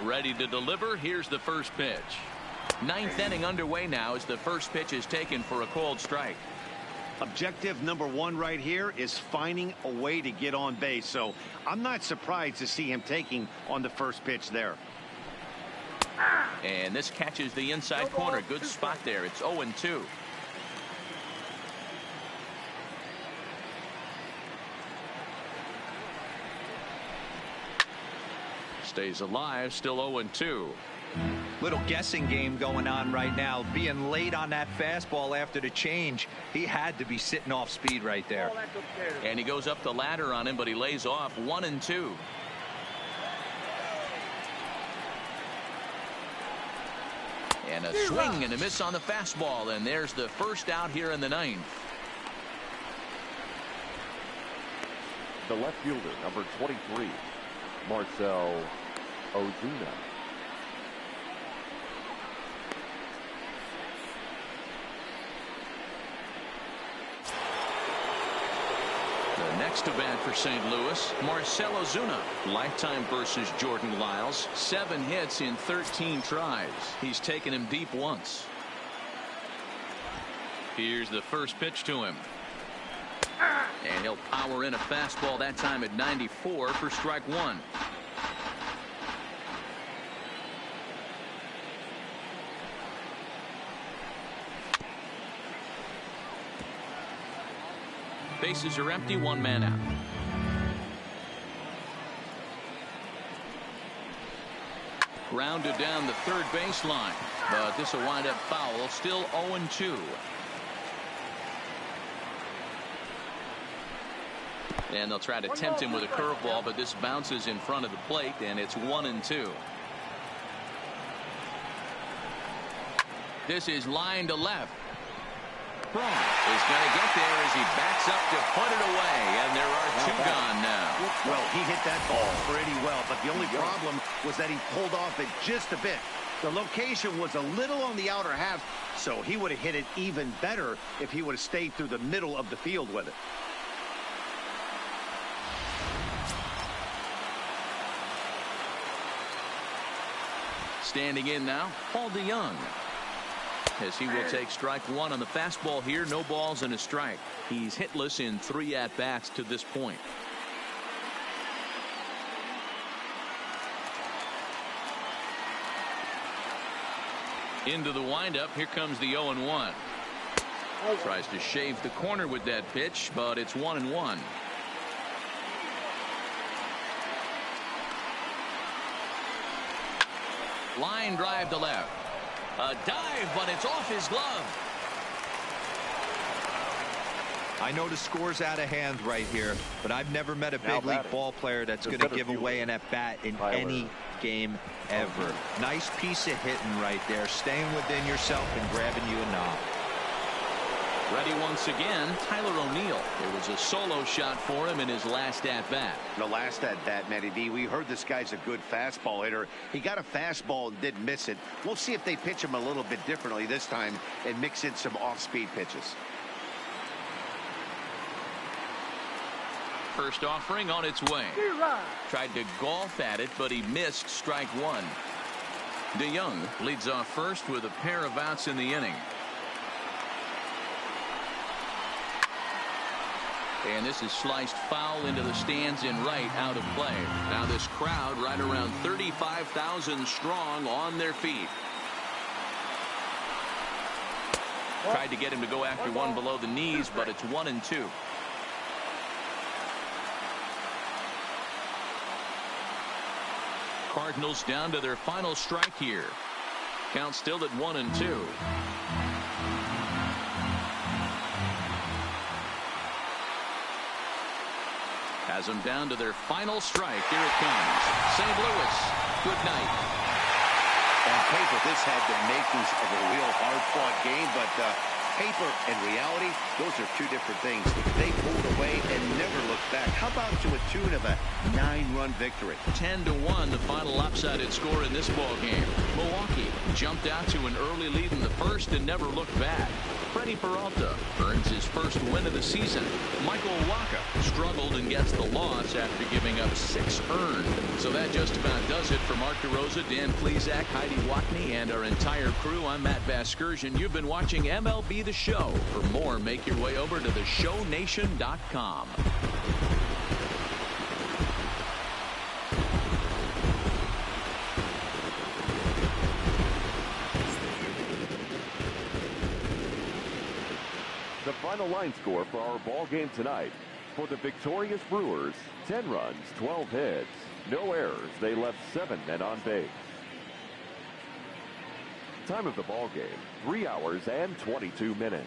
Speaker 1: Ready to deliver. Here's the first pitch. 9th inning underway now as the first pitch is taken for a called strike.
Speaker 2: Objective number 1 right here is finding a way to get on base. So I'm not surprised to see him taking on the first pitch there.
Speaker 1: And this catches the inside corner. Good spot there. It's 0-2. Stays alive. Still 0-2.
Speaker 3: Little guessing game going on right now. Being late on that fastball after the change, he had to be sitting off speed right there.
Speaker 1: And he goes up the ladder on him, but he lays off. 1-2. And a swing and a miss on the fastball, and there's the first out here in the 9th.
Speaker 4: The left fielder, number 23, Marcell Ozuna.
Speaker 1: The next to bat for St. Louis, Marcell Ozuna. Lifetime versus Jordan Lyles. 7 hits in 13 tries. He's taken him deep once. Here's the first pitch to him. And he'll power in a fastball that time at 94 for strike 1. Bases are empty, 1 man out. Grounded down the third baseline, but this will wind up foul. Still 0-2. And they'll try to tempt him with a curveball, but this bounces in front of the plate, and it's 1-2. This is line to left. Braun is going to get there as he backs up to put it away, and there are 2 gone now.
Speaker 2: Well, he hit that ball pretty well, but the only problem was that he pulled off it just a bit. The location was a little on the outer half, so he would have hit it even better if he would have stayed through the middle of the field with it.
Speaker 1: Standing in now, Paul DeJong. As he will take strike 1 on the fastball here. No balls and a strike. He's hitless in 3 at-bats to this point. Into the windup. Here comes the 0-1. Tries to shave the corner with that pitch, but it's 1-1. Line drive to left. A dive, but it's off his glove.
Speaker 3: I know the score's out of hand right here, but I've never met a big league ball player that's going to give away an at-bat in any game ever. Nice piece of hitting right there, staying within yourself and grabbing you a knob.
Speaker 1: Ready once again, Tyler O'Neill. It was a solo shot for him in his last at-bat.
Speaker 2: The last at-bat, Matty D, we heard this guy's a good fastball hitter. He got a fastball and didn't miss it. We'll see if they pitch him a little bit differently this time and mix in some off-speed pitches.
Speaker 1: First offering on its way. Tried to golf at it, but he missed strike 1. DeJong leads off first with a pair of outs in the inning. And this is sliced foul into the stands in right, out of play. Now this crowd right around 35,000 strong on their feet. Tried to get him to go after one below the knees, but it's 1-2. Cardinals down to their final strike here. Count still at 1-2. Has them down to their final strike. Here it comes. St. Louis, good night.
Speaker 2: On paper, this had the makings of a real hard-fought game, but paper and reality, those are two different things. They pulled away and never looked back. How about to a tune of a 9-run victory?
Speaker 1: 10-1, the final lopsided score in this ball game. Milwaukee jumped out to an early lead in the first and never looked back. Freddie Peralta earns his first win of the season. Michael Wacha struggled and gets the loss after giving up 6 earned. So that just about does it for Mark DeRosa, Dan Plesac, Heidi Watney, and our entire crew. I'm Matt Vasgersian. You've been watching MLB The Show. For more, make your way over to theshownation.com.
Speaker 4: The final line score for our ball game tonight. For the victorious Brewers, 10 runs, 12 hits, no errors. They left 7 men on base. Time of the ball game, 3 hours and 22 minutes.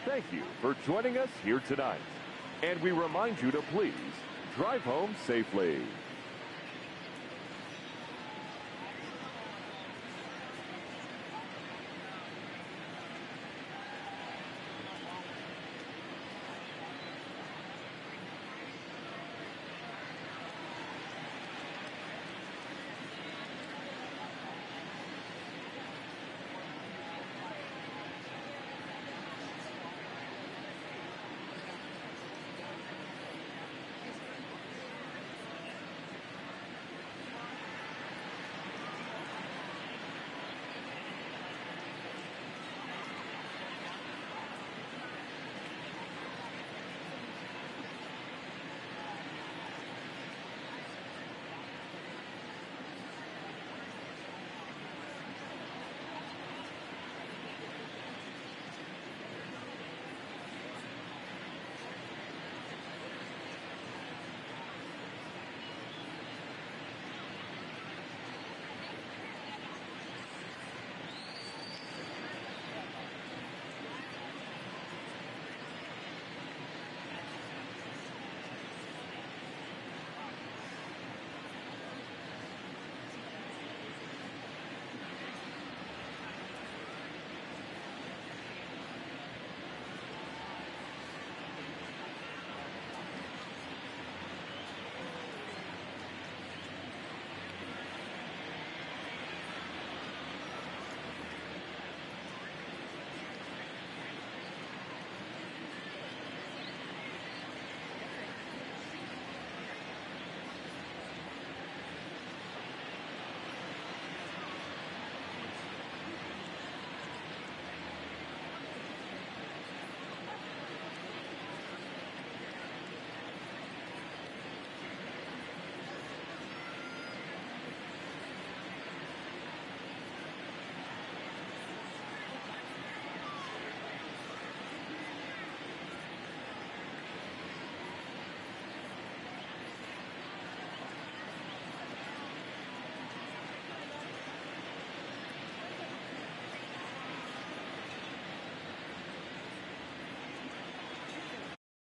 Speaker 4: Thank you for joining us here tonight. And we remind you to please drive home safely.